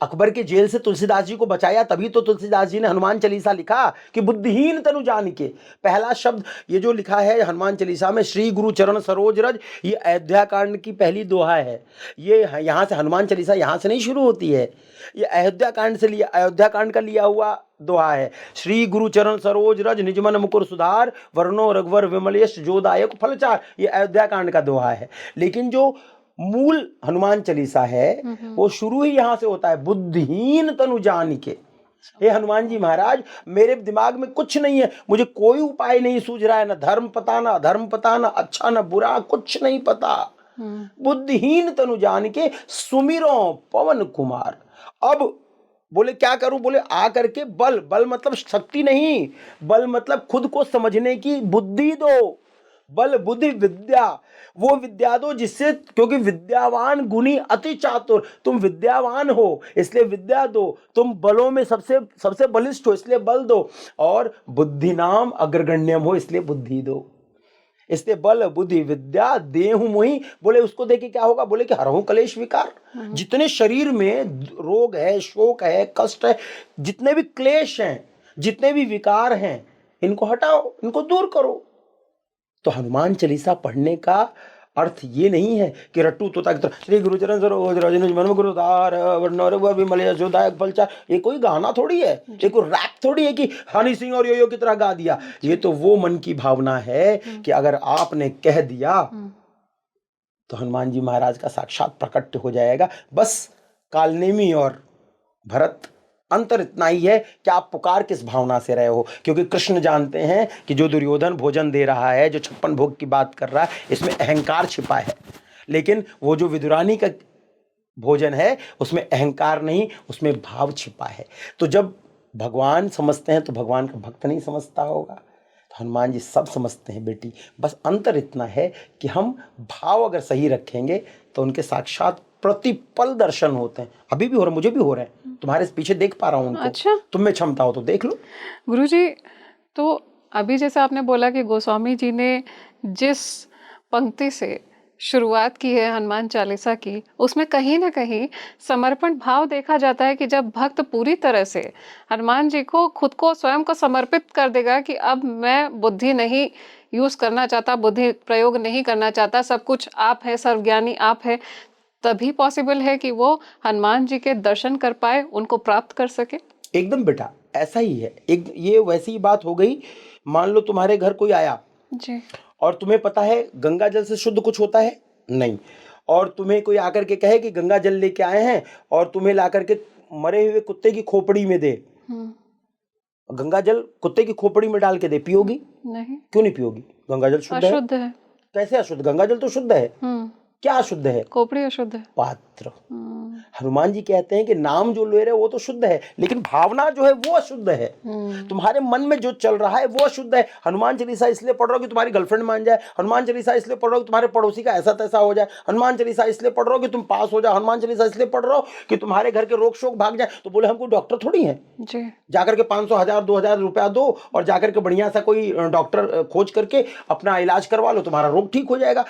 अकबर के जेल से तुलसीदास जी को बचाया, तभी तो तुलसीदास जी ने हनुमान चालीसा लिखा कि बुद्धिहीन तनु जान के। पहला शब्द ये जो लिखा है हनुमान चालीसा में, श्री गुरु चरण सरोज रज, ये अयोध्या कांड की पहली दोहा है। ये यहाँ से हनुमान चालीसा यहाँ से नहीं शुरू होती है, ये अयोध्या कांड से लिया, अयोध्या कांड का लिया हुआ दोहा है। श्री गुरु चरण सरोज रज निजमन मुकुर सुधार, वर्णो रघुवर विमल यश जोदायक फलचार, ये अयोध्या कांड का दोहा है। लेकिन जो मूल हनुमान चालीसा है वो शुरू ही यहां से होता है, बुद्धिहीन तनु जान के। हे हनुमान जी महाराज, मेरे दिमाग में कुछ नहीं है, मुझे कोई उपाय नहीं सूझ रहा है, ना धर्म पता, ना अधर्म पता, ना अच्छा ना बुरा, कुछ नहीं पता। बुद्धिहीन तनु जान के सुमिरो पवन कुमार। अब बोले क्या करूं, बोले आ करके बल, बल मतलब शक्ति नहीं, बल मतलब खुद को समझने की बुद्धि दो। बल बुद्धि विद्या, वो विद्या दो जिससे, क्योंकि विद्यावान गुणी अति चातुर, तुम विद्यावान हो इसलिए विद्या दो, तुम बलों में सबसे सबसे बलिष्ठ हो इसलिए बल दो, और बुद्धि नाम अग्रगण्यम हो इसलिए बुद्धि दो। इसलिए बल बुद्धि विद्या देहु मोहि, बोले उसको देके क्या होगा, बोले कि हरहु कलेश विकार। जितने शरीर में रोग है, शोक है, कष्ट है, जितने भी क्लेश हैं, जितने भी विकार हैं, इनको हटाओ, इनको दूर करो। तो हनुमान चालीसा पढ़ने का अर्थ ये नहीं है कि रट्टू तोता की तरह श्री गुरुचरण सरोज रज निज मन मुकुर सुधार वर्णो रघुवर विमल यश जोदायक फलचार, ये कोई गाना थोड़ी है, ये कोई रैप थोड़ी है कि हनी सिंह और योयो की तरह गा दिया। ये तो वो मन की भावना है कि अगर आपने कह दिया तो हनुमान जी महाराज का साक्षात प्रकट हो जाएगा। बस कालनेमी और भरत अंतर इतना ही है कि आप पुकार किस भावना से रहे हो, क्योंकि कृष्ण जानते हैं कि जो दुर्योधन भोजन दे रहा है, जो 56 भोग की बात कर रहा है, इसमें अहंकार छिपा है। लेकिन वो जो विदुरानी का भोजन है उसमें अहंकार नहीं, उसमें भाव छिपा है। तो जब भगवान समझते हैं तो भगवान का भक्त नहीं समझता होगा, तो हनुमान जी सब समझते हैं बेटी। बस अंतर इतना है कि हम भाव अगर सही रखेंगे तो उनके साक्षात प्रतिपल दर्शन होते हैं। अभी भी हो रहे, मुझे भी हो रहे हैं, तुम्हारे पीछे देख पा रहा हूँ उनको। अच्छा, तुम में क्षमता हो तो देख लो। गुरुजी, तो अभी जैसे आपने बोला कि गोस्वामी जी ने जिस पंक्ति से शुरुआत की है हनुमान चालीसा की, उसमें कहीं ना कहीं समर्पण भाव देखा जाता है कि जब भक्त पूरी तरह से हनुमान जी को खुद को स्वयं को समर्पित कर देगा कि अब मैं बुद्धि नहीं यूज करना चाहता, बुद्धि प्रयोग नहीं करना चाहता, सब कुछ आप है, सर्वज्ञानी आप है, तभी पॉसिबल है कि वो हनुमान जी के दर्शन कर पाए, उनको प्राप्त कर सके। एकदम बेटा, ऐसा ही है। एक ये वैसी ही बात हो गई, मान लो तुम्हारे घर कोई आया जी, और तुम्हें पता है गंगा जल से शुद्ध कुछ होता है नहीं, और तुम्हें कोई आकर के कहे कि गंगा जल लेके आए हैं और तुम्हें ला करके मरे हुए कुत्ते की खोपड़ी में दे, गंगा जल कुत्ते की खोपड़ी में डाल के दे, पियोगी? नहीं। क्यों नहीं पियोगी? गंगा जल शुद्ध है। अशुद्ध है। कैसे अशुद्ध? गंगा जल तो शुद्ध है। क्या अशुद्ध है? खोपड़ी अशुद्ध है। पात्र। हनुमान जी कहते हैं कि नाम जो ले रहे हो वो तो शुद्ध है, लेकिन भावना जो है वो अशुद्ध है। तुम्हारे मन में जो चल रहा है वो अशुद्ध है। हनुमान चालीसा इसलिए पढ़ रहे हो कि तुम्हारी गर्लफ्रेंड मान जाए, हनुमान चालीसा इसलिए पढ़ रहे हो कि तुम्हारे पड़ोसी का ऐसा तैसा हो जाए, हनुमान चालीसा इसलिए पढ़ रहे हो कि तुम पास हो जाओ, हनुमान चालीसा इसलिए पढ़ रहे हो कि तुम्हारे घर के रोग शोक भाग जाए। तो बोले हम कोई डॉक्टर थोड़ी हैं जी, जाकर के 500 1000 2000 रुपया दो और जाकर के बढ़िया सा कोई डॉक्टर खोज करके अपना इलाज करवा लो, तुम्हारा रोग ठीक हो जाएगा।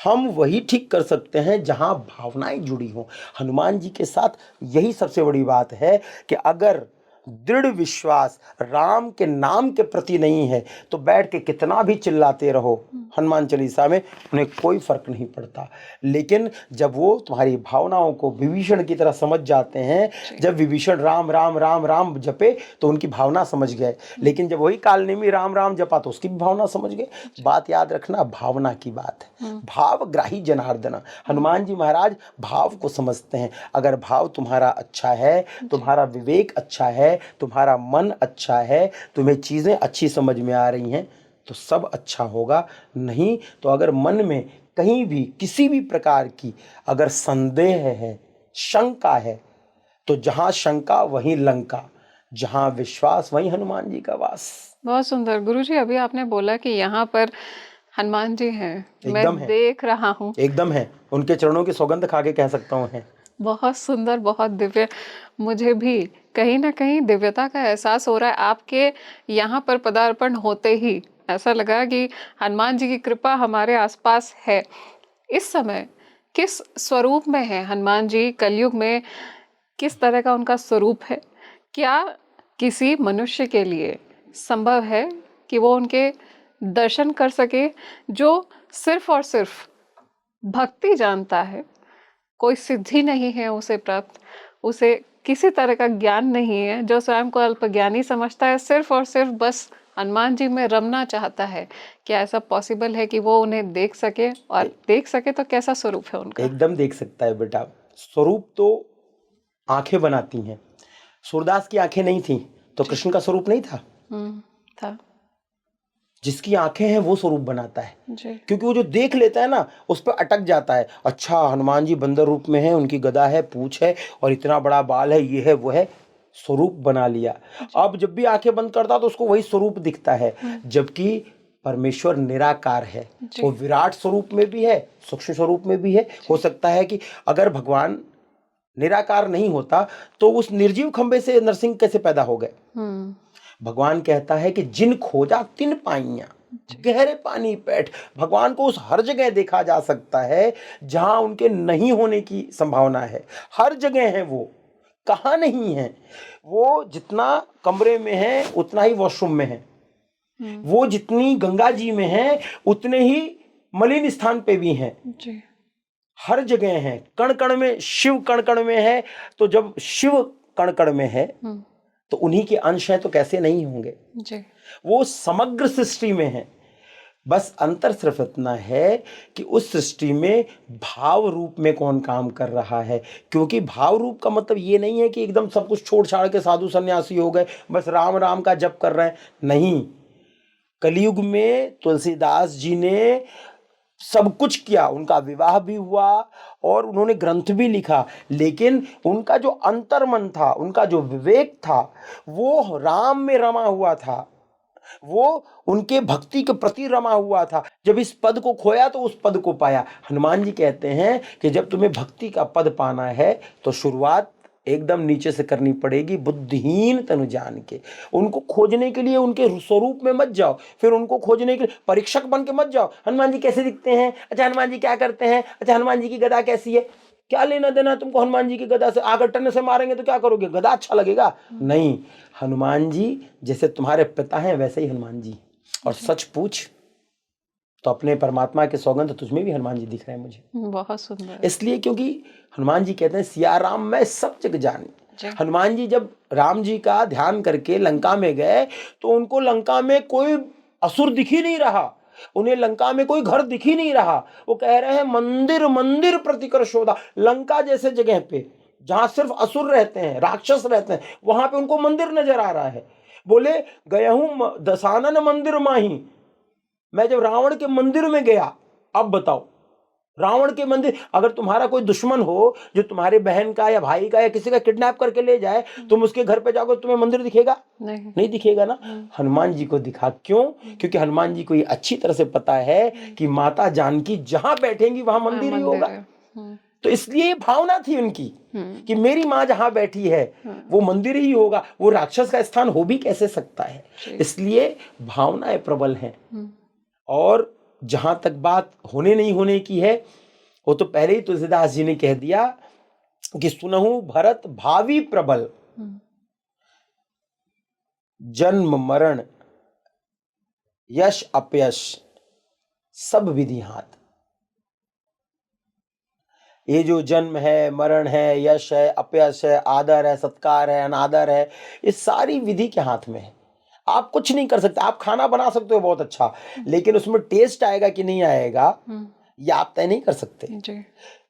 हम वही ठीक कर सकते हैं जहां भावनाएं जुड़ी हों। हनुमान जी के साथ यही सबसे बड़ी बात है कि अगर दृढ़ विश्वास राम के नाम के प्रति नहीं है तो बैठ के कितना भी चिल्लाते रहो हनुमान चालीसा में, उन्हें कोई फर्क नहीं पड़ता। लेकिन जब वो तुम्हारी भावनाओं को विभीषण की तरह समझ जाते हैं, जब विभीषण राम राम राम राम जपे तो उनकी भावना समझ गए, लेकिन जब वही कालनेमी राम राम जपा तो उसकी भी भावना समझ गए। बात याद रखना, भावना की बात है। भावग्राही जनार्दन, हनुमान जी महाराज भाव को समझते हैं। अगर भाव तुम्हारा अच्छा है, तुम्हारा विवेक अच्छा है, तुम्हारा मन अच्छा है, तुम्हें चीजें अच्छी समझ में आ रही हैं तो सब अच्छा होगा। नहीं तो अगर मन में कहीं भी किसी भी प्रकार की अगर संदेह है, शंका है, तो जहां शंका वहीं लंका। जहाँ विश्वास वहीं हनुमान जी का वास। बहुत सुंदर गुरुजी। अभी आपने बोला कि यहाँ पर हनुमान जी हैं, मैं एकदम है, देख रहा हूँ। एकदम है, उनके चरणों की सौगंध खा के कह सकता हूँ है। बहुत सुंदर, बहुत दिव्य। मुझे भी कहीं ना कहीं दिव्यता का एहसास हो रहा है आपके यहाँ पर पदार्पण होते ही। ऐसा लगा कि हनुमान जी की कृपा हमारे आसपास है। इस समय किस स्वरूप में है हनुमान जी कलयुग में? किस तरह का उनका स्वरूप है? क्या किसी मनुष्य के लिए संभव है कि वो उनके दर्शन कर सके, जो सिर्फ और सिर्फ भक्ति जानता है, कोई सिद्धि नहीं है उसे प्राप्त, उसे किसी तरह का ज्ञान नहीं है, जो स्वयं को अल्पज्ञानी समझता है, सिर्फ और सिर्फ बस हनुमान जी में रमना चाहता है? क्या ऐसा पॉसिबल है कि वो उन्हें देख सके? और देख सके तो कैसा स्वरूप है उनका? एकदम देख सकता है बेटा। स्वरूप तो आंखें बनाती हैं। सूरदास की आंखें नहीं थी तो कृष्ण का स्वरूप नहीं था। था। जिसकी आंखें हैं वो स्वरूप बनाता है, जी। क्योंकि वो जो देख लेता है ना उस पर अटक जाता है। अच्छा, हनुमान जी बंदर रूप में है, उनकी गदा है, पूंछ है और इतना बड़ा बाल है, ये है वो है, स्वरूप बना लिया। अब जब भी आंखें बंद करता तो उसको वही स्वरूप दिखता है। जबकि परमेश्वर निराकार है, वो विराट स्वरूप में भी है, सूक्ष्म स्वरूप में भी है। हो सकता है कि अगर भगवान निराकार नहीं होता तो उस निर्जीव खंबे से नरसिंह कैसे पैदा हो गए? भगवान कहता है कि जिन खोजा तिन पाइयां, गहरे पानी पैठ। भगवान को उस हर जगह देखा जा सकता है जहां उनके नहीं होने की संभावना है। हर जगह है वो, कहाँ नहीं है? वो जितना कमरे में है उतना ही वॉशरूम में है, वो जितनी गंगा जी में है उतने ही मलिन स्थान पे भी हैं। हर जगह है, कण कण में शिव कण कण में है। तो जब शिव कण कण में है तो उन्हीं के अंश हैं, तो कैसे नहीं होंगे? वो समग्र सृष्टि में है। बस अंतर सिर्फ इतना है कि उस सृष्टि में भाव रूप में कौन काम कर रहा है। क्योंकि भाव रूप का मतलब ये नहीं है कि एकदम सब कुछ छोड़ छाड़ के साधु सन्यासी हो गए, बस राम राम का जप कर रहे हैं। नहीं, कलयुग में तुलसीदास जी ने सब कुछ किया, उनका विवाह भी हुआ और उन्होंने ग्रंथ भी लिखा, लेकिन उनका जो अंतर्मन था, उनका जो विवेक था, वो राम में रमा हुआ था, वो उनके भक्ति के प्रति रमा हुआ था। जब इस पद को खोया तो उस पद को पाया। हनुमान जी कहते हैं कि जब तुम्हें भक्ति का पद पाना है तो शुरुआत एकदम नीचे से करनी पड़ेगी, बुद्धिहीन तनु जान के। उनको खोजने के लिए उनके स्वरूप में मत जाओ, फिर उनको खोजने के लिए परीक्षक बन के मत जाओ। हनुमान जी कैसे दिखते हैं? अच्छा, हनुमान जी क्या करते हैं? अच्छा, हनुमान जी की गदा कैसी है? क्या लेना देना तुमको हनुमान जी की गदा से? आगर टन से मारेंगे तो क्या करोगे? गदा अच्छा लगेगा? नहीं, हनुमान जी जैसे तुम्हारे पिता हैं वैसे ही हनुमान जी। और सच पूछ तो अपने परमात्मा के सौगंध तुझमें भी हनुमान जी दिख रहे हैं मुझे। बहुत सुंदर। इसलिए क्योंकि हनुमान जी कहते हैं सिया राम मैं सब जग जानी। हनुमान जी जब राम जी का ध्यान करके लंका में गए तो उनको लंका में कोई असुर दिख ही नहीं रहा, उन्हें लंका में कोई घर दिख ही नहीं रहा। वो कह रहे हैं मंदिर मंदिर प्रतिकर शोधा। लंका जैसे जगह पे जहां सिर्फ असुर रहते हैं, राक्षस रहते हैं, वहां पे उनको मंदिर नजर आ रहा है। बोले गया हूं दशानन मंदिर माही, मैं जब रावण के मंदिर में गया। अब बताओ, रावण के मंदिर, अगर तुम्हारा कोई दुश्मन हो जो तुम्हारे बहन का या भाई का या किसी का किडनैप करके ले जाए, तुम उसके घर पे जाओगे, तुम्हें मंदिर दिखेगा? नहीं दिखेगा ना। हनुमान जी को दिखा, क्यों? क्योंकि हनुमान जी को ये अच्छी तरह से पता है कि माता जानकी जहां बैठेंगी वहां मंदिर ही होगा। तो इसलिए भावना थी उनकी कि मेरी माँ जहां बैठी है वो मंदिर ही होगा, वो राक्षस का स्थान हो भी कैसे सकता है? इसलिए भावनाएं प्रबल हैं। और जहां तक बात होने नहीं होने की है, वो तो पहले ही तुलसीदास जी ने कह दिया कि सुनहु भरत भावी प्रबल, जन्म मरण यश अपयश सब विधि हाथ। ये जो जन्म है, मरण है, यश है, अपयश है, आदर है, सत्कार है, अनादर है, ये सारी विधि के हाथ में है। आप कुछ नहीं कर सकते। आप खाना बना सकते हो बहुत अच्छा, लेकिन उसमें टेस्ट आएगा कि नहीं आएगा ये आप तय नहीं कर सकते।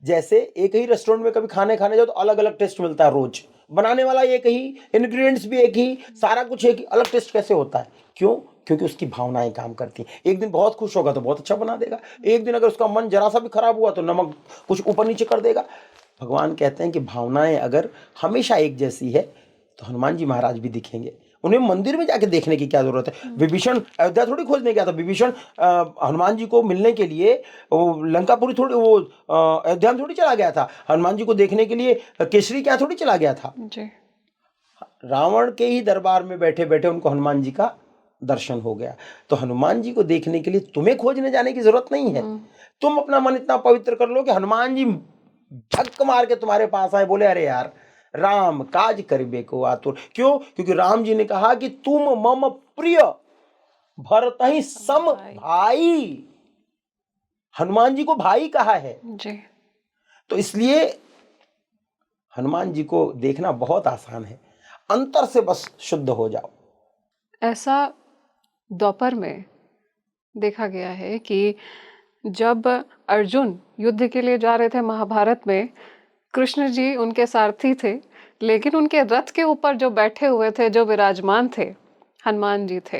जैसे एक ही रेस्टोरेंट में कभी खाने जाओ तो अलग अलग टेस्ट मिलता है रोज, बनाने वाला एक ही, इंग्रेडिएंट्स भी एक ही, सारा कुछ एक ही, अलग टेस्ट कैसे होता है? क्यों? क्योंकि उसकी भावनाएं काम करती हैं। एक दिन बहुत खुश होगा तो बहुत अच्छा बना देगा, एक दिन अगर उसका मन जरा सा भी खराब हुआ तो नमक कुछ ऊपर नीचे कर देगा। भगवान कहते हैं कि भावनाएं अगर हमेशा एक जैसी है तो हनुमान जी महाराज भी दिखेंगे। उन्हें मंदिर में जाके देखने की क्या जरूरत है? विभीषण अयोध्या थोड़ी खोजने गया था। विभीषण हनुमान जी को मिलने के लिए वो लंकापुरी थोड़ी, वो अयोध्या में थोड़ी चला गया था। हनुमान जी को देखने के लिए केसरी क्या थोड़ी चला गया था। जी। रावण के ही दरबार में बैठे बैठे उनको हनुमान जी का दर्शन हो गया। तो हनुमान जी को देखने के लिए तुम्हें खोजने जाने की जरूरत नहीं है। तुम अपना मन इतना पवित्र कर लो कि हनुमान जी झक मार के तुम्हारे पास आए, बोले अरे यार राम काज करिबे को आतुर। क्यों? क्योंकि राम जी ने कहा कि तुम मम प्रिय भरत ही सम भाई। हनुमान जी को भाई कहा है। जी। तो इसलिए हनुमान जी को देखना बहुत आसान है। अंतर से बस शुद्ध हो जाओ। ऐसा द्वापर में देखा गया है कि जब अर्जुन युद्ध के लिए जा रहे थे महाभारत में, कृष्ण जी उनके सारथी थे, लेकिन उनके रथ के ऊपर जो बैठे हुए थे, जो विराजमान थे, हनुमान जी थे।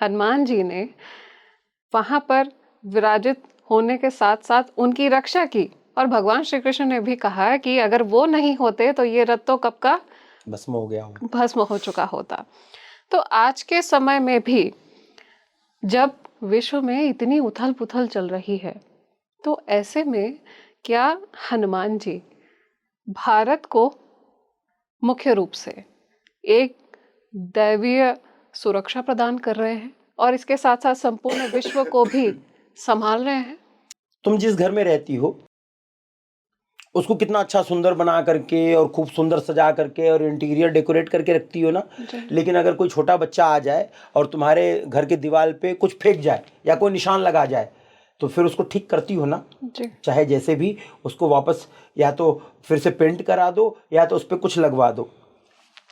हनुमान जी ने वहां पर विराजित होने के साथ साथ उनकी रक्षा की, और भगवान श्री कृष्ण ने भी कहा कि अगर वो नहीं होते तो ये रथ तो कब का भस्म हो गया हो। भस्म हो चुका होता। तो आज के समय में भी जब विश्व में इतनी उथल पुथल चल रही है, तो ऐसे में क्या हनुमान जी भारत को मुख्य रूप से एक दैवीय सुरक्षा प्रदान कर रहे हैं और इसके साथ साथ संपूर्ण विश्व को भी संभाल रहे हैं? तुम जिस घर में रहती हो उसको कितना अच्छा सुंदर बना करके और खूब सुंदर सजा करके और इंटीरियर डेकोरेट करके रखती हो ना। लेकिन अगर कोई छोटा बच्चा आ जाए और तुम्हारे घर के दीवार पे कुछ फेंक जाए या कोई निशान लगा जाए, तो फिर उसको ठीक करती हो ना। चाहे जैसे भी उसको वापस या तो फिर से पेंट करा दो या तो उस पर कुछ लगवा दो।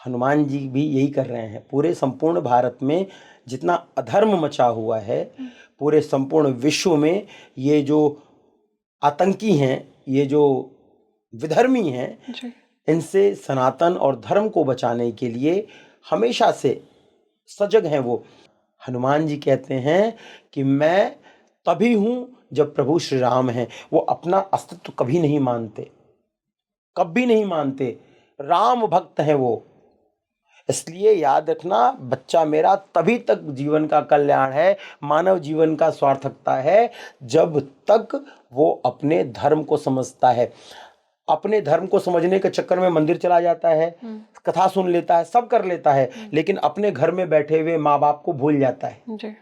हनुमान जी भी यही कर रहे हैं। पूरे संपूर्ण भारत में जितना अधर्म मचा हुआ है, पूरे संपूर्ण विश्व में ये जो आतंकी हैं, ये जो विधर्मी हैं, इनसे सनातन और धर्म को बचाने के लिए हमेशा से सजग हैं वो। हनुमान जी कहते हैं कि मैं तभी हूं जब प्रभु श्री राम हैं। वो अपना अस्तित्व कभी नहीं मानते, कभी नहीं मानते। राम भक्त हैं वो। इसलिए याद रखना, बच्चा मेरा तभी तक जीवन का कल्याण है, मानव जीवन का सार्थकता है, जब तक वो अपने धर्म को समझता है। अपने धर्म को समझने के चक्कर में मंदिर चला जाता है, कथा सुन लेता है, सब कर लेता है, लेकिन अपने घर में बैठे हुए माँ बाप को भूल जाता है।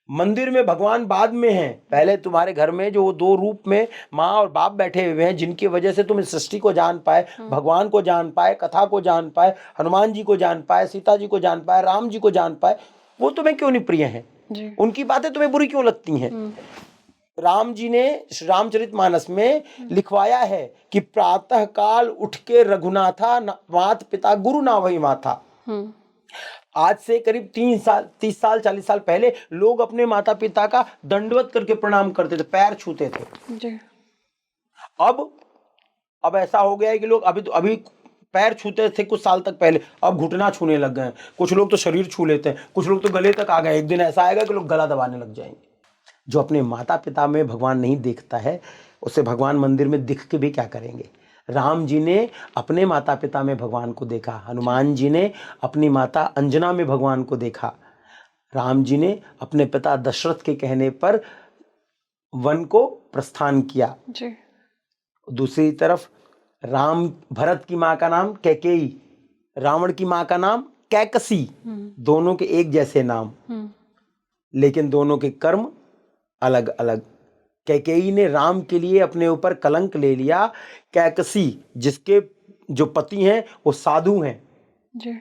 मंदिर में भगवान बाद में है, पहले तुम्हारे घर में जो दो रूप में माँ और बाप बैठे हुए हैं, जिनकी वजह से तुम इस सृष्टि को जान पाए, भगवान को जान पाए, कथा को जान पाए, हनुमान जी को जान पाए, सीता जी को जान पाए, राम जी को जान पाए, वो तुम्हें क्यों नहीं प्रिय हैं? उनकी बातें तुम्हें बुरी क्यों लगती हैं? राम जी ने रामचरितमानस में लिखवाया है कि प्रातः काल उठ के रघुनाथा, मात पिता गुरु ना वही माथा। आज से करीब 30 साल 40 साल पहले लोग अपने माता पिता का दंडवत करके प्रणाम करते थे, पैर छूते थे। अब ऐसा हो गया है कि लोग अभी पैर छूते थे कुछ साल तक पहले, अब घुटना छूने लग गए। कुछ लोग तो शरीर छू लेते हैं, कुछ लोग तो गले तक आ गए। एक दिन ऐसा आएगा कि लोग गला दबाने लग जाएंगे। जो अपने माता पिता में भगवान नहीं देखता है, उसे भगवान मंदिर में दिख के भी क्या करेंगे? राम जी ने अपने माता पिता में भगवान को देखा, हनुमान जी ने अपनी माता अंजना में भगवान को देखा, राम जी ने अपने पिता दशरथ के कहने पर वन को प्रस्थान किया जी। दूसरी तरफ भरत की माँ का नाम कैकेयी, रावण की माँ का नाम कैकसी, दोनों के एक जैसे नाम, लेकिन दोनों के कर्म अलग अलग। कैकेयी ने राम के लिए अपने ऊपर कलंक ले लिया। कैकसी जिसके जो पति हैं वो साधु हैं जी,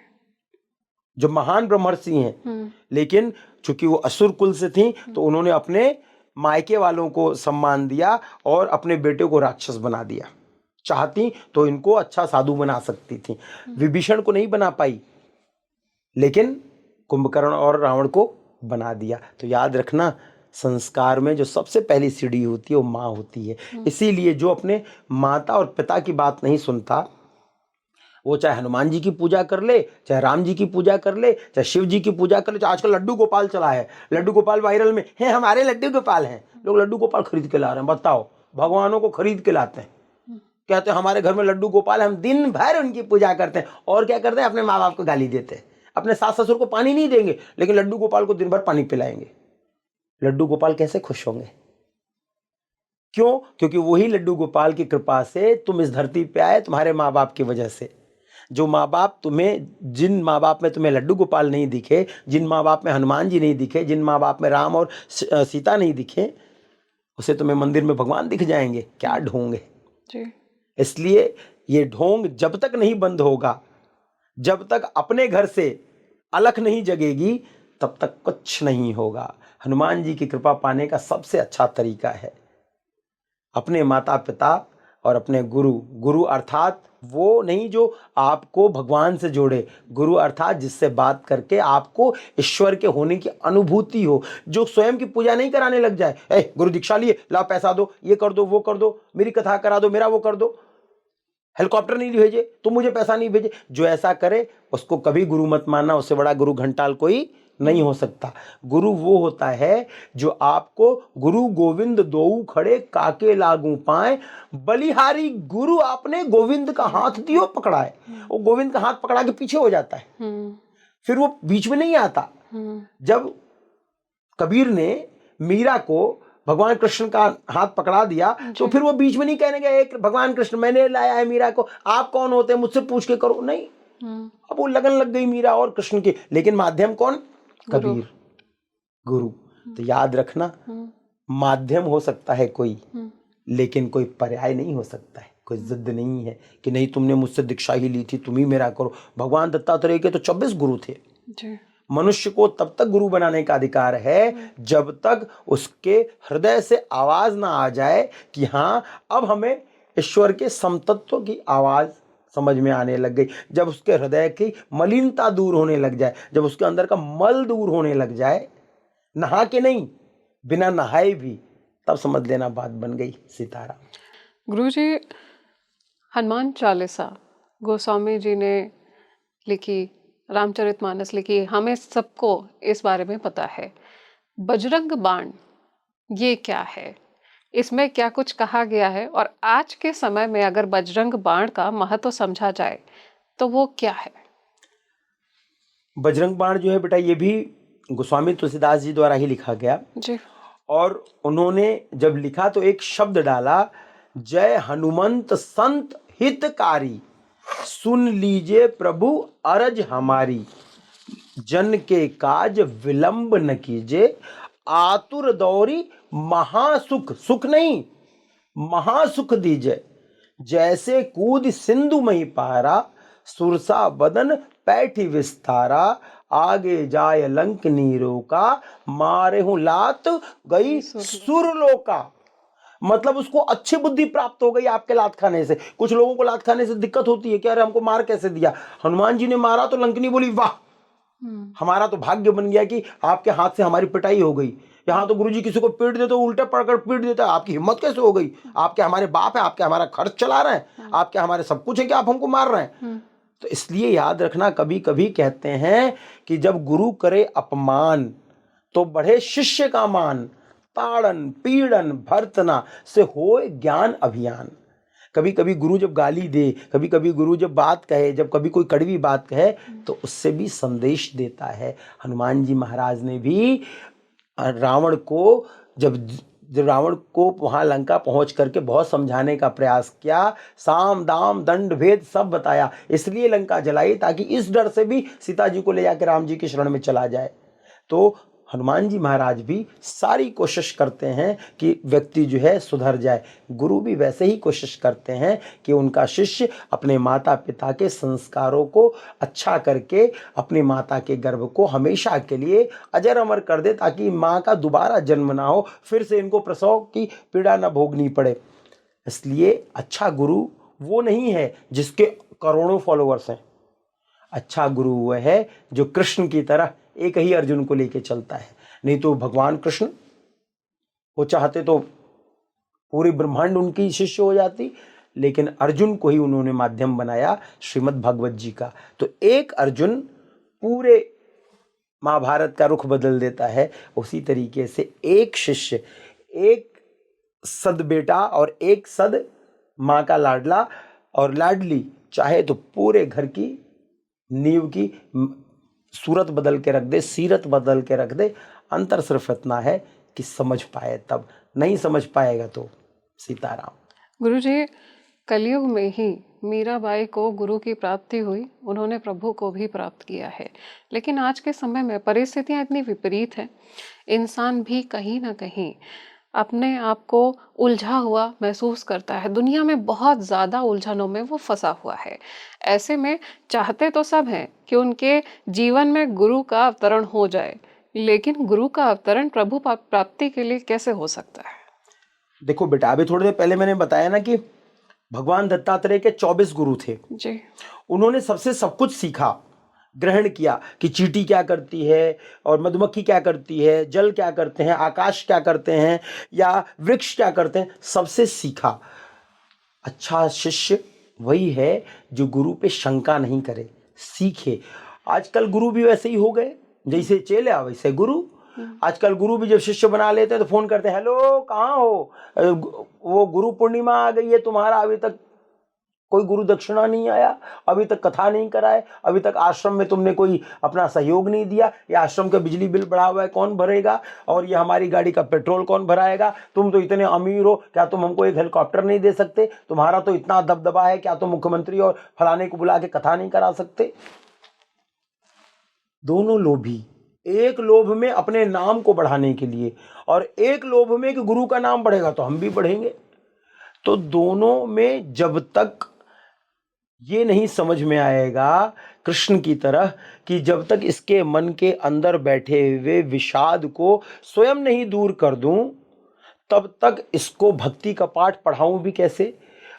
जो महान ब्रह्मर्षि हैं, लेकिन चूंकि वो असुर कुल से थी तो उन्होंने अपने मायके वालों को सम्मान दिया और अपने बेटे को राक्षस बना दिया। चाहती तो इनको अच्छा साधु बना सकती थी, विभीषण को नहीं बना पाई, लेकिन कुंभकर्ण और रावण को बना दिया। तो याद रखना, संस्कार में जो सबसे पहली सीढ़ी होती है वो माँ होती है। इसीलिए जो अपने माता और पिता की बात नहीं सुनता, वो चाहे हनुमान जी की पूजा कर ले, चाहे राम जी की पूजा कर ले, चाहे शिव जी की पूजा कर ले, चाहे आजकल लड्डू गोपाल चला है, लड्डू गोपाल वायरल में है, हमारे लड्डू गोपाल हैं, लोग लड्डू गोपाल खरीद के ला रहे हैं। बताओ, भगवानों को खरीद के लाते हैं। कहते हैं हमारे घर में लड्डू गोपाल, हम दिन भर उनकी पूजा करते हैं। और क्या करते हैं, अपने माँ बाप को गाली देते हैं, अपने सास ससुर को पानी नहीं देंगे, लेकिन लड्डू गोपाल को दिन भर पानी पिलाएंगे। लड्डू गोपाल कैसे खुश होंगे? क्यों? क्योंकि वही लड्डू गोपाल की कृपा से तुम इस धरती पे आए, तुम्हारे माँ बाप की वजह से। जो माँ बाप तुम्हें, जिन माँ बाप में तुम्हें लड्डू गोपाल नहीं दिखे, जिन माँ बाप में हनुमान जी नहीं दिखे, जिन माँ बाप में राम और सीता नहीं दिखे, उसे तुम्हें मंदिर में भगवान दिख जाएंगे। क्या ढोंग है जी। इसलिए ये ढोंग जब तक नहीं बंद होगा, जब तक अपने घर से अलख नहीं जगेगी, तब तक कुछ नहीं होगा। हनुमान जी की कृपा पाने का सबसे अच्छा तरीका है अपने माता पिता और अपने गुरु। गुरु अर्थात वो नहीं जो आपको भगवान से जोड़े, गुरु अर्थात जिससे बात करके आपको ईश्वर के होने की अनुभूति हो, जो स्वयं की पूजा नहीं कराने लग जाए। ए गुरु दीक्षा लिए, लाओ पैसा दो, ये कर दो, वो कर दो, मेरी कथा करा दो, मेरा वो कर दो, हेलीकॉप्टर नहीं भेजे, तुम मुझे पैसा नहीं भेजे। जो ऐसा करे उसको कभी गुरु मत मानना, उससे बड़ा गुरु घंटाल कोई नहीं हो सकता। गुरु वो होता है जो आपको गुरु गोविंद दोऊ खड़े काके लागू पाए, बलिहारी गुरु आपने गोविंद का हाथ दियो पकड़ाए। वो गोविंद का हाथ पकड़ा के पीछे हो जाता है, फिर वो बीच में नहीं आता। जब कबीर ने मीरा को भगवान कृष्ण का हाथ पकड़ा दिया, तो फिर वो बीच में नहीं कहने गए एक भगवान कृष्ण मैंने लाया है मीरा को, आप कौन होते हैं मुझसे पूछ के करो, नहीं। अब वो लगन लग गई मीरा और कृष्ण की, लेकिन माध्यम कौन? कबीर, गुरु। तो याद रखना, माध्यम हो सकता है कोई, लेकिन कोई पर्याय नहीं हो सकता है। कोई जिद नहीं है कि नहीं तुमने मुझसे दीक्षा ही ली थी, तुम ही मेरा करो। भगवान दत्तात्रेय के तो 24 गुरु थे जी। मनुष्य को तब तक गुरु बनाने का अधिकार है जब तक उसके हृदय से आवाज ना आ जाए कि हाँ अब हमें ईश्वर के समतत्व की आवाज समझ में आने लग गई। जब उसके हृदय की मलिनता दूर होने लग जाए, जब उसके अंदर का मल दूर होने लग जाए, नहा के नहीं, बिना नहाए भी, तब समझ लेना बात बन गई। सीताराम। गुरुजी, हनुमान चालीसा गोस्वामी जी ने लिखी, रामचरितमानस लिखी, हमें सबको इस बारे में पता है। बजरंग बाण ये क्या है, इसमें क्या कुछ कहा गया है, और आज के समय में अगर बजरंग बाण का महत्व समझा जाए तो वो क्या है? बजरंग बाण जो है बेटा, ये भी गोस्वामी तुलसीदास जी द्वारा ही लिखा गया जी। और उन्होंने जब लिखा तो एक शब्द डाला, जय हनुमंत संत हितकारी, सुन लीजिए प्रभु अरज हमारी, जन के काज विलंब न कीजिए, आतुर दौरी महासुख, सुख नहीं महासुख दीजिए, जैसे कूद सिंधु मही पारा, सुरसा बदन पैठी विस्तारा, आगे जाय लंक नीरो का, मारे हूं लात गई सुरलोका। मतलब उसको अच्छी बुद्धि प्राप्त हो गई आपके लात खाने से। कुछ लोगों को लात खाने से दिक्कत होती है कि अरे हमको मार कैसे दिया, हनुमान जी ने मारा तो लंकनी बोली वाह, हमारा तो भाग्य बन गया कि आपके हाथ से हमारी पिटाई हो गई। यहाँ तो गुरुजी किसी को पीट देते, उल्टे पड़कर पीट देता है, आपकी हिम्मत कैसे हो गई? आपके हमारे बाप है, आपके हमारा खर्च चला रहे हैं, आपके हमारे सब कुछ है कि आप हमको मार रहे हैं। तो इसलिए याद रखना, कभी कभी कहते हैं कि जब गुरु करे अपमान तो बढ़े शिष्य का मान, ताड़न पीड़न भर्तना से होए ज्ञान अभियान। कभी कभी गुरु जब गाली दे, कभी कभी गुरु जब बात कहे, जब कभी कोई कड़वी बात कहे, तो उससे भी संदेश देता है। हनुमान जी महाराज ने भी रावण को जब रावण को वहां लंका पहुंच करके बहुत समझाने का प्रयास किया, साम दाम दंड भेद सब बताया, इसलिए लंका जलाई ताकि इस डर से भी सीता जी को ले जाकर राम जी की शरण में चला जाए। तो हनुमान जी महाराज भी सारी कोशिश करते हैं कि व्यक्ति जो है सुधर जाए। गुरु भी वैसे ही कोशिश करते हैं कि उनका शिष्य अपने माता पिता के संस्कारों को अच्छा करके अपनी माता के गर्भ को हमेशा के लिए अजर अमर कर दे, ताकि माँ का दोबारा जन्म ना हो, फिर से इनको प्रसव की पीड़ा ना भोगनी पड़े। इसलिए अच्छा गुरु वो नहीं है जिसके करोड़ों फॉलोअर्स हैं। अच्छा गुरु वह है जो कृष्ण की तरह एक ही अर्जुन को लेके चलता है। नहीं तो भगवान कृष्ण वो चाहते तो पूरी ब्रह्मांड उनकी शिष्य हो जाती, लेकिन अर्जुन को ही उन्होंने माध्यम बनाया श्रीमद् भागवत जी का। तो एक अर्जुन पूरे महाभारत का रुख बदल देता है। उसी तरीके से एक शिष्य, एक सद बेटा और एक सद माँ का लाडला और लाडली चाहे तो पूरे घर की नींव की सूरत बदल के रख दे, सीरत बदल के रख दे। अंतर सिर्फ इतना है कि समझ पाए, तब नहीं समझ पाएगा तो सीताराम। गुरुजी, कलयुग में ही मीराबाई को गुरु की प्राप्ति हुई, उन्होंने प्रभु को भी प्राप्त किया है। लेकिन आज के समय में परिस्थितियां इतनी विपरीत हैं, इंसान भी कहीं ना कहीं अपने आप को उलझा हुआ महसूस करता है। दुनिया में बहुत ज़्यादा उलझनों में वो फंसा हुआ है। ऐसे में चाहते तो सब हैं कि उनके जीवन में गुरु का अवतरण हो जाए, लेकिन गुरु का अवतरण प्रभु प्राप्ति के लिए कैसे हो सकता है? देखो बेटा, अभी थोड़ी देर पहले मैंने बताया ना कि भगवान दत्तात्रेय के 24 गुरु थे। जी। उन्होंने सबसे सब कुछ सीखा, ग्रहण किया कि चींटी क्या करती है और मधुमक्खी क्या करती है, जल क्या करते हैं, आकाश क्या करते हैं या वृक्ष क्या करते हैं, सबसे सीखा। अच्छा शिष्य वही है जो गुरु पे शंका नहीं करे, सीखे। आजकल गुरु भी वैसे ही हो गए, जैसे चेले वैसे गुरु। आजकल गुरु भी जब शिष्य बना लेते हैं तो फोन करते हैं, हेलो कहाँ हो, वो गुरु पूर्णिमा आ गई है, तुम्हारा अभी तक कोई गुरु दक्षिणा नहीं आया, अभी तक कथा नहीं कराए, अभी तक आश्रम में तुमने कोई अपना सहयोग नहीं दिया, ये आश्रम का बिजली बिल बढ़ा हुआ है कौन भरेगा, और ये हमारी गाड़ी का पेट्रोल कौन भराएगा, तुम तो इतने अमीर हो, क्या तुम हमको एक हेलीकॉप्टर नहीं दे सकते, तुम्हारा तो इतना दबदबा है, क्या तुम मुख्यमंत्री और फलाने को बुला के कथा नहीं करा सकते। दोनों लोभी, एक लोभ में अपने नाम को बढ़ाने के लिए और एक लोभ में कि गुरु का नाम बढ़ेगा तो हम भी बढ़ेंगे। तो दोनों में जब तक ये नहीं समझ में आएगा कृष्ण की तरह कि जब तक इसके मन के अंदर बैठे हुए विषाद को स्वयं नहीं दूर कर दूं, तब तक इसको भक्ति का पाठ पढ़ाऊं भी कैसे।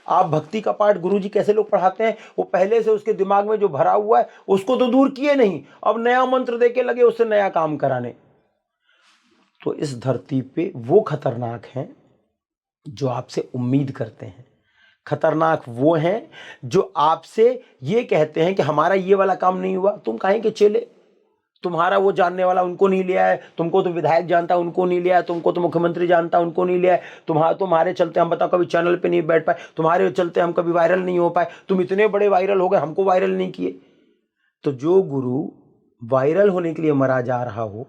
आप भक्ति का पाठ गुरुजी कैसे लोग पढ़ाते हैं, वो पहले से उसके दिमाग में जो भरा हुआ है उसको तो दूर किए नहीं, अब नया मंत्र देके लगे उससे नया काम कराने। तो इस धरती पे वो खतरनाक हैं जो आपसे उम्मीद करते हैं, खतरनाक वो हैं जो आपसे ये कहते हैं कि हमारा ये वाला काम नहीं हुआ, तुम काहे के चेले, तुम्हारा वो जानने वाला उनको नहीं लिया है, तुमको तो विधायक जानता उनको नहीं लिया है, तुमको तो मुख्यमंत्री जानता उनको नहीं लिया है, तुम्हारे चलते हम बताओ कभी चैनल पे नहीं बैठ पाए, तुम्हारे चलते हम कभी वायरल नहीं हो पाए, तुम इतने बड़े वायरल हो गए, हमको वायरल नहीं किए। तो जो गुरु वायरल होने के लिए मरा जा रहा हो,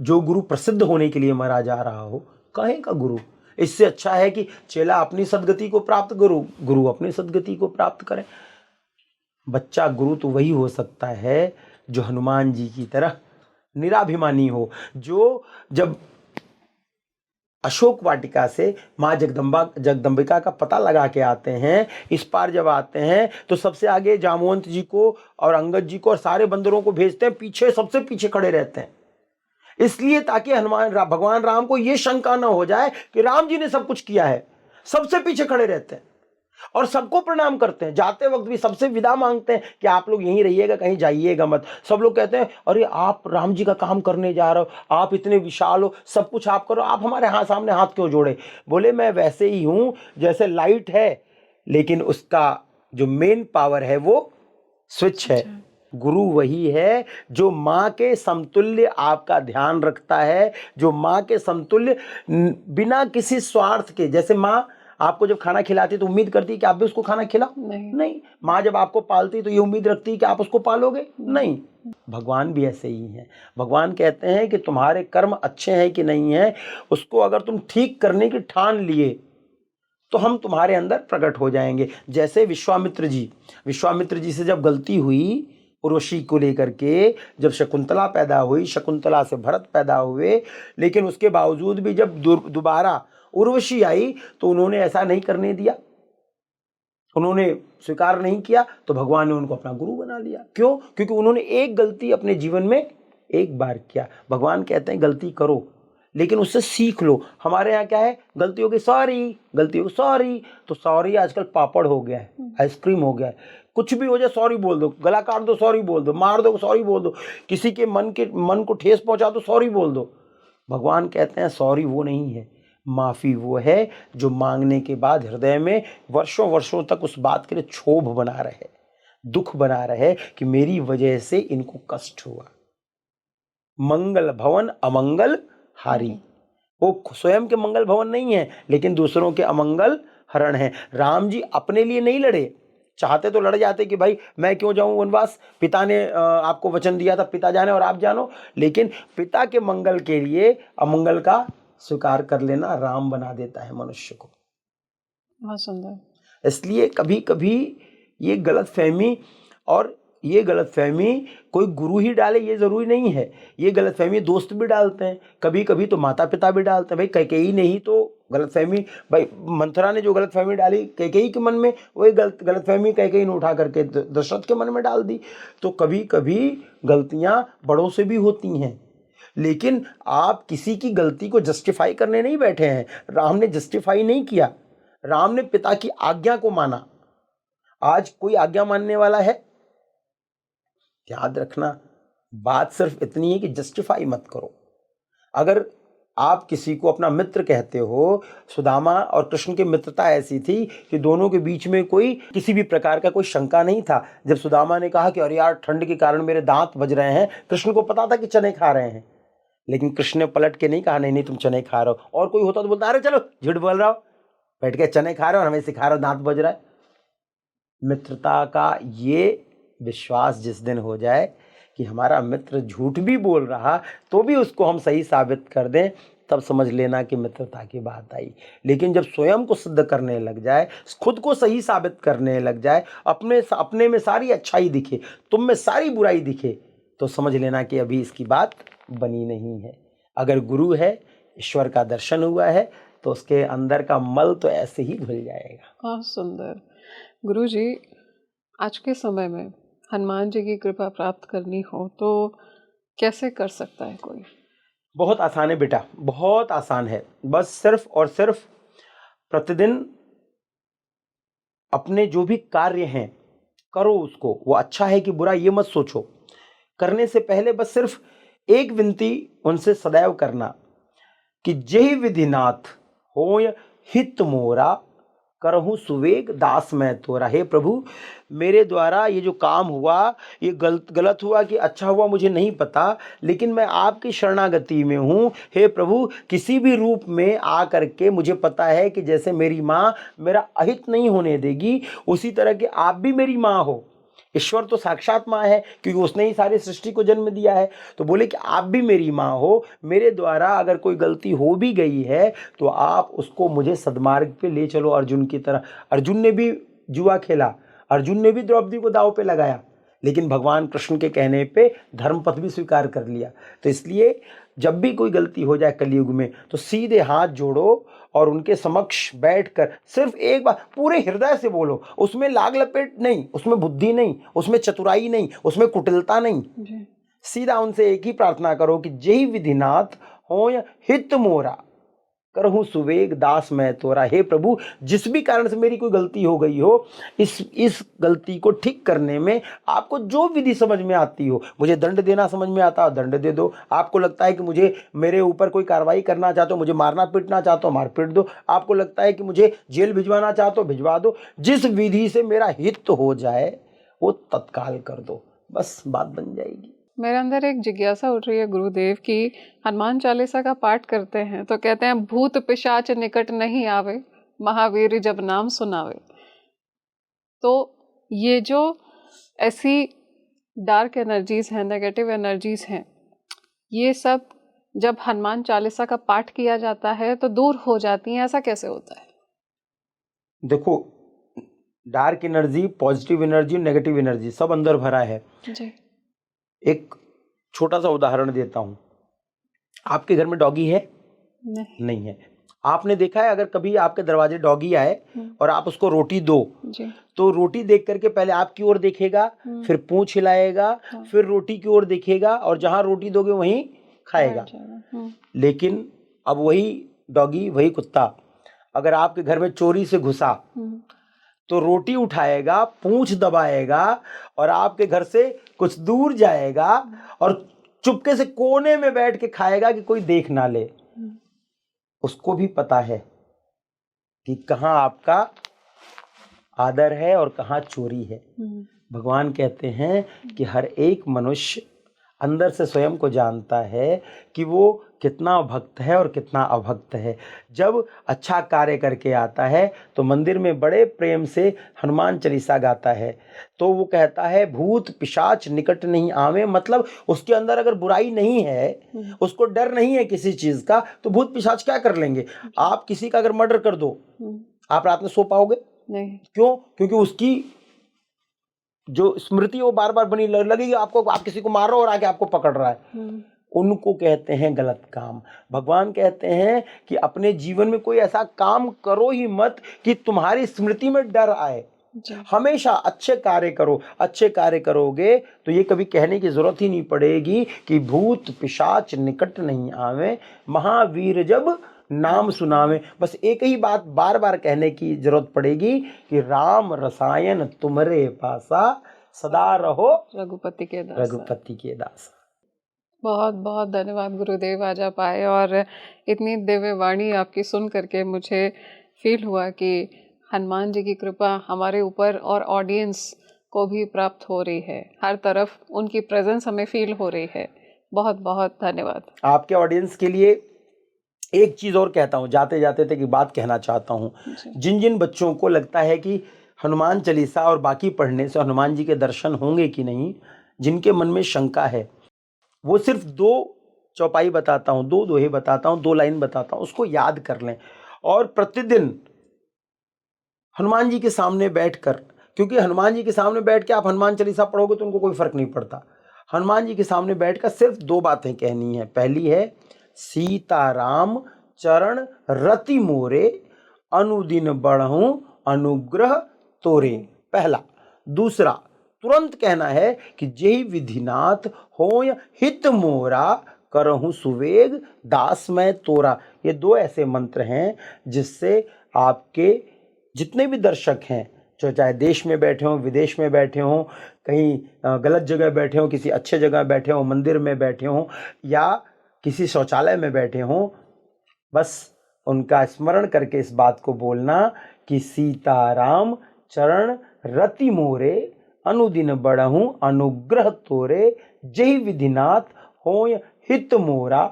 जो गुरु प्रसिद्ध होने के लिए मरा जा रहा हो, काहे का गुरु। इससे अच्छा है कि चेला अपनी सदगति को प्राप्त, गुरु अपनी सदगति को प्राप्त करें। बच्चा गुरु तो वही हो सकता है जो हनुमान जी की तरह निराभिमानी हो, जो जब अशोक वाटिका से माँ जगदम्बिका का पता लगा के आते हैं, इस पार जब आते हैं तो सबसे आगे जामवंत जी को और अंगद जी को और सारे बंदरों को भेजते हैं, पीछे सबसे पीछे खड़े रहते हैं, इसलिए ताकि भगवान राम को यह शंका न हो जाए कि राम जी ने सब कुछ किया है। सबसे पीछे खड़े रहते हैं और सबको प्रणाम करते हैं, जाते वक्त भी सबसे विदा मांगते हैं कि आप लोग यहीं रहिएगा, कहीं जाइएगा मत। सब लोग कहते हैं अरे आप राम जी का काम करने जा रहे हो, आप इतने विशाल हो, सब कुछ आप करो, आप हमारे सामने हाथ क्यों जोड़े। बोले मैं वैसे ही हूं जैसे लाइट है, लेकिन उसका जो मेन पावर है वो स्विच है। गुरु वही है जो माँ के समतुल्य आपका ध्यान रखता है, जो माँ के समतुल्य बिना किसी स्वार्थ के। जैसे माँ आपको जब खाना खिलाती तो उम्मीद करती है कि आप भी उसको खाना खिलाओ, नहीं। माँ जब आपको पालती तो ये उम्मीद रखती है कि आप उसको पालोगे, नहीं। भगवान भी ऐसे ही हैं। भगवान कहते हैं कि तुम्हारे कर्म अच्छे हैं कि नहीं है, उसको अगर तुम ठीक करने की ठान लिए तो हम तुम्हारे अंदर प्रकट हो जाएंगे। जैसे विश्वामित्र जी से जब गलती हुई उर्वशी को लेकर के, जब शकुंतला पैदा हुई, शकुंतला से भरत पैदा हुए, लेकिन उसके बावजूद भी जब दोबारा उर्वशी आई तो उन्होंने ऐसा नहीं करने दिया, उन्होंने स्वीकार नहीं किया, तो भगवान ने उनको अपना गुरु बना लिया। क्यों? क्योंकि उन्होंने एक गलती अपने जीवन में एक बार किया। भगवान कहते हैं गलती करो लेकिन उससे सीख लो। हमारे यहाँ क्या है, गलती हो गई सॉरी, गलती हो गई सॉरी, तो सॉरी आजकल पापड़ हो गया है, आइसक्रीम हो गया है, कुछ भी हो जाए सॉरी बोल दो, गला काट दो सॉरी बोल दो, मार दो सॉरी बोल दो, किसी के मन को ठेस पहुंचा दो सॉरी बोल दो। भगवान कहते हैं सॉरी वो नहीं है, माफ़ी वो है जो मांगने के बाद हृदय में वर्षों वर्षों तक उस बात के लिए क्षोभ बना रहे, दुख बना रहे कि मेरी वजह से इनको कष्ट हुआ। मंगल भवन अमंगल हारी, वो स्वयं के मंगल भवन नहीं है लेकिन दूसरों के अमंगल हरण है। राम जी अपने लिए नहीं लड़े, चाहते तो लड़ जाते कि भाई मैं क्यों जाऊं वनवास, पिता ने आपको वचन दिया था, पिता जाने और आप जानो, लेकिन पिता के मंगल के लिए अमंगल का स्वीकार कर लेना राम बना देता है मनुष्य को। बहुत सुंदर। इसलिए कभी कभी ये गलतफहमी, और ये गलतफहमी कोई गुरु ही डाले ये जरूरी नहीं है, ये गलतफहमी दोस्त भी डालते हैं, कभी कभी तो माता पिता भी डालते हैं। भाई कैकेयी ने ही तो गलतफहमी, भाई मंथरा ने जो गलतफहमी डाली कैकेयी के मन में, वही गलतफहमी कैकेयी ने उठा करके दशरथ के मन में डाल दी। तो कभी कभी गलतियां बड़ों से भी होती हैं, लेकिन आप किसी की गलती को जस्टिफाई करने नहीं बैठे हैं। राम ने जस्टिफाई नहीं किया, राम ने पिता की आज्ञा को माना। आज कोई आज्ञा मानने वाला है? याद रखना, बात सिर्फ इतनी है कि जस्टिफाई मत करो। अगर आप किसी को अपना मित्र कहते हो, सुदामा और कृष्ण की मित्रता ऐसी थी कि दोनों के बीच में कोई किसी भी प्रकार का कोई शंका नहीं था। जब सुदामा ने कहा कि अरे यार ठंड के कारण मेरे दांत बज रहे हैं, कृष्ण को पता था कि चने खा रहे हैं, लेकिन कृष्ण ने पलट के नहीं कहा नहीं नहीं तुम चने खा रहे हो। और कोई होता तो बोलता अरे चलो झूठ बोल रहा हो, बैठ के चने खा रहे हो और हमें सिखा रहे हो, दांत बज रहा है। मित्रता का ये विश्वास जिस दिन हो जाए कि हमारा मित्र झूठ भी बोल रहा तो भी उसको हम सही साबित कर दें, तब समझ लेना कि मित्रता की बात आई। लेकिन जब स्वयं को सिद्ध करने लग जाए, खुद को सही साबित करने लग जाए, अपने में सारी अच्छाई दिखे, तुम में सारी बुराई दिखे, तो समझ लेना कि अभी इसकी बात बनी नहीं है। अगर गुरु है, ईश्वर का दर्शन हुआ है, तो उसके अंदर का मल तो ऐसे ही धुल जाएगा। बहुत सुंदर। गुरुजी, आज के समय में हनुमान जी की कृपा प्राप्त करनी हो तो कैसे कर सकता है कोई? बहुत आसान है बेटा, बहुत आसान है। बस सिर्फ और सिर्फ प्रतिदिन अपने जो भी कार्य हैं करो, उसको वो अच्छा है कि बुरा ये मत सोचो। करने से पहले बस सिर्फ एक विनती उनसे सदैव करना कि जय विधिनाथ हो हित मोरा, करहूँ सुवेग दास मैं तोरा। हे प्रभु, मेरे द्वारा ये जो काम हुआ ये गलत हुआ कि अच्छा हुआ मुझे नहीं पता, लेकिन मैं आपकी शरणागति में हूँ। हे प्रभु, किसी भी रूप में आ करके मुझे पता है कि जैसे मेरी माँ मेरा अहित नहीं होने देगी, उसी तरह के आप भी मेरी माँ हो। ईश्वर तो साक्षात माँ है क्योंकि उसने ही सारी सृष्टि को जन्म दिया है। तो बोले कि आप भी मेरी माँ हो, मेरे द्वारा अगर कोई गलती हो भी गई है तो आप उसको मुझे सद्मार्ग पे ले चलो, अर्जुन की तरह। अर्जुन ने भी जुआ खेला, अर्जुन ने भी द्रौपदी को दांव पे लगाया, लेकिन भगवान कृष्ण के कहने पे धर्मपथ भी स्वीकार कर लिया। तो इसलिए जब भी कोई गलती हो जाए कलयुग में तो सीधे हाथ जोड़ो और उनके समक्ष बैठकर सिर्फ एक बार पूरे हृदय से बोलो। उसमें लाग लपेट नहीं, उसमें बुद्धि नहीं, उसमें चतुराई नहीं, उसमें कुटिलता नहीं। सीधा उनसे एक ही प्रार्थना करो कि जय विधिनाथ हो हित मोरा, करहूँ सुवेग दास मैं तोरा। हे प्रभु, जिस भी कारण से मेरी कोई गलती हो गई हो, इस गलती को ठीक करने में आपको जो विधि समझ में आती हो, मुझे दंड देना समझ में आता हो दंड दे दो। आपको लगता है कि मुझे मेरे ऊपर कोई कार्रवाई करना चाहते हो, मुझे मारना पीटना चाहते हो मार पीट दो। आपको लगता है कि मुझे जेल भिजवाना चाहते हो भिजवा दो। जिस विधि से मेरा हित हो जाए वो तत्काल कर दो, बस बात बन जाएगी। मेरे अंदर एक जिज्ञासा उठ रही है गुरुदेव की, हनुमान चालीसा का पाठ करते हैं तो कहते हैं भूत पिशाच निकट नहीं आवे, महावीर जब नाम सुनावे। तो ये जो ऐसी डार्क एनर्जीज हैं, नेगेटिव एनर्जीज हैं, ये सब जब हनुमान चालीसा का पाठ किया जाता है तो दूर हो जाती हैं, ऐसा कैसे होता है? देखो, dark energy, positive energy, negative energy सब अंदर भरा है जी। एक छोटा सा उदाहरण देता हूं। आपके घर में डॉगी है? नहीं है। आपने देखा है अगर कभी आपके दरवाजे डॉगी आए और आप उसको रोटी दो जी। तो रोटी देख करके पहले आपकी ओर देखेगा, फिर पूंछ हिलाएगा, फिर रोटी की ओर देखेगा और जहां रोटी दोगे वहीं खाएगा। लेकिन अब वही डॉगी, वही कुत्ता अगर आपके घर में चोरी से घुसा तो रोटी उठाएगा, पूंछ दबाएगा और आपके घर से कुछ दूर जाएगा और चुपके से कोने में बैठ के खाएगा कि कोई देख ना ले। उसको भी पता है कि कहां आपका आदर है और कहां चोरी है। भगवान कहते हैं कि हर एक मनुष्य अंदर से स्वयं को जानता है कि वो कितना भक्त है और कितना अभक्त है। जब अच्छा कार्य करके आता है तो मंदिर में बड़े प्रेम से हनुमान चालीसा गाता है, तो वो कहता है भूत पिशाच निकट नहीं आवे, मतलब उसके अंदर अगर बुराई नहीं है, उसको डर नहीं है किसी चीज़ का, तो भूत पिशाच क्या कर लेंगे। आप किसी का अगर मर्डर कर दो, आप रात में सो पाओगे? नहीं। क्यों? क्योंकि उसकी जो स्मृति वो बार बार बनी लगेगी आपको, आप किसी को मार रहे हो और आके आपको पकड़ रहा है। उनको कहते हैं गलत काम। भगवान कहते हैं कि अपने जीवन में कोई ऐसा काम करो ही मत कि तुम्हारी स्मृति में डर आए। हमेशा अच्छे कार्य करो। अच्छे कार्य करोगे तो ये कभी कहने की जरूरत ही नहीं पड़ेगी कि भूत पिशाच निकट नहीं आवे, महावीर जब नाम सुनावे। बस एक ही बात बार बार कहने की जरूरत पड़ेगी कि राम रसायन तुमरे पासा, सदा रहो रघुपति के दासा। रघुपति के दासा। बहुत बहुत धन्यवाद गुरुदेव, आज आप आए और इतनी दिव्य वाणी आपकी सुन करके मुझे फील हुआ कि हनुमान जी की कृपा हमारे ऊपर और ऑडियंस को भी प्राप्त हो रही है। हर तरफ उनकी प्रेजेंस हमें फील हो रही है। बहुत बहुत धन्यवाद। आपके ऑडियंस के लिए एक चीज़ और कहता हूँ, जाते जाते तक एक बात कहना चाहता हूँ। जिन जिन बच्चों को लगता है कि हनुमान चालीसा और बाकी पढ़ने से हनुमान जी के दर्शन होंगे कि नहीं, जिनके मन में शंका है, वो सिर्फ 2 चौपाई बताता हूँ, 2 दोहे बताता हूँ, 2 लाइन बताता हूँ, उसको याद कर लें और प्रतिदिन हनुमान जी के सामने बैठकर, क्योंकि हनुमान जी के सामने बैठ के आप हनुमान चालीसा पढ़ोगे तो उनको कोई फर्क नहीं पड़ता। हनुमान जी के सामने बैठकर सिर्फ 2 बातें कहनी है। पहली है सीताराम चरण रति मोरे, अनुदिन बढ़हूं अनुग्रह तोरे, पहला। दूसरा तुरंत कहना है कि जेहि विधिनाथ होय हित मोरा, करहूं सुवेग दास मैं तोरा। ये 2 ऐसे मंत्र हैं जिससे आपके जितने भी दर्शक हैं, जो चाहे देश में बैठे हों, विदेश में बैठे हों, कहीं गलत जगह बैठे हों, किसी अच्छे जगह बैठे हों, मंदिर में बैठे हों या किसी शौचालय में बैठे हों, बस उनका स्मरण करके इस बात को बोलना कि सीताराम चरण रति मोरे, अनुदिन बढ़हूं अनुग्रह तोरे, जेहि विधिनाथ होय हित मोरा,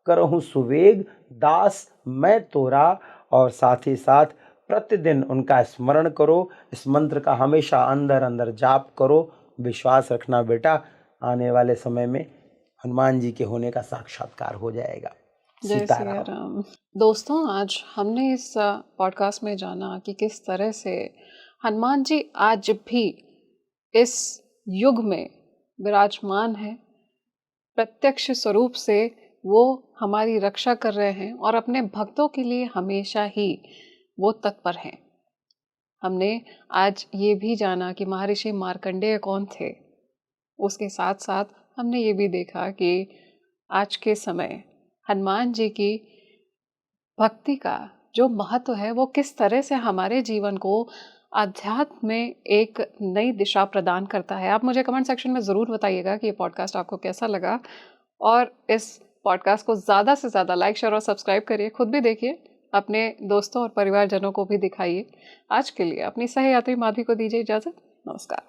करहूं सुवेग दास मैं तोरा। और साथ ही साथ प्रतिदिन उनका स्मरण करो, इस मंत्र का हमेशा अंदर अंदर जाप करो। विश्वास रखना बेटा, आने वाले समय में हनुमान जी के होने का साक्षात्कार हो जाएगा। जय सिया राम। दोस्तों, आज हमने इस पॉडकास्ट में जाना कि किस तरह से हनुमान जी आज भी इस युग में विराजमान है। प्रत्यक्ष स्वरूप से वो हमारी रक्षा कर रहे हैं और अपने भक्तों के लिए हमेशा ही वो तत्पर हैं। हमने आज ये भी जाना कि महर्षि मार्कंडेय कौन थे। उसके साथ साथ हमने ये भी देखा कि आज के समय हनुमान जी की भक्ति का जो महत्व है वो किस तरह से हमारे जीवन को आध्यात्म में एक नई दिशा प्रदान करता है। आप मुझे कमेंट सेक्शन में ज़रूर बताइएगा कि ये पॉडकास्ट आपको कैसा लगा और इस पॉडकास्ट को ज़्यादा से ज़्यादा लाइक शेयर और सब्सक्राइब करिए। खुद भी देखिए, अपने दोस्तों और परिवारजनों को भी दिखाइए। आज के लिए अपनी सहयात्री माधवी को दीजिए इजाज़त। नमस्कार।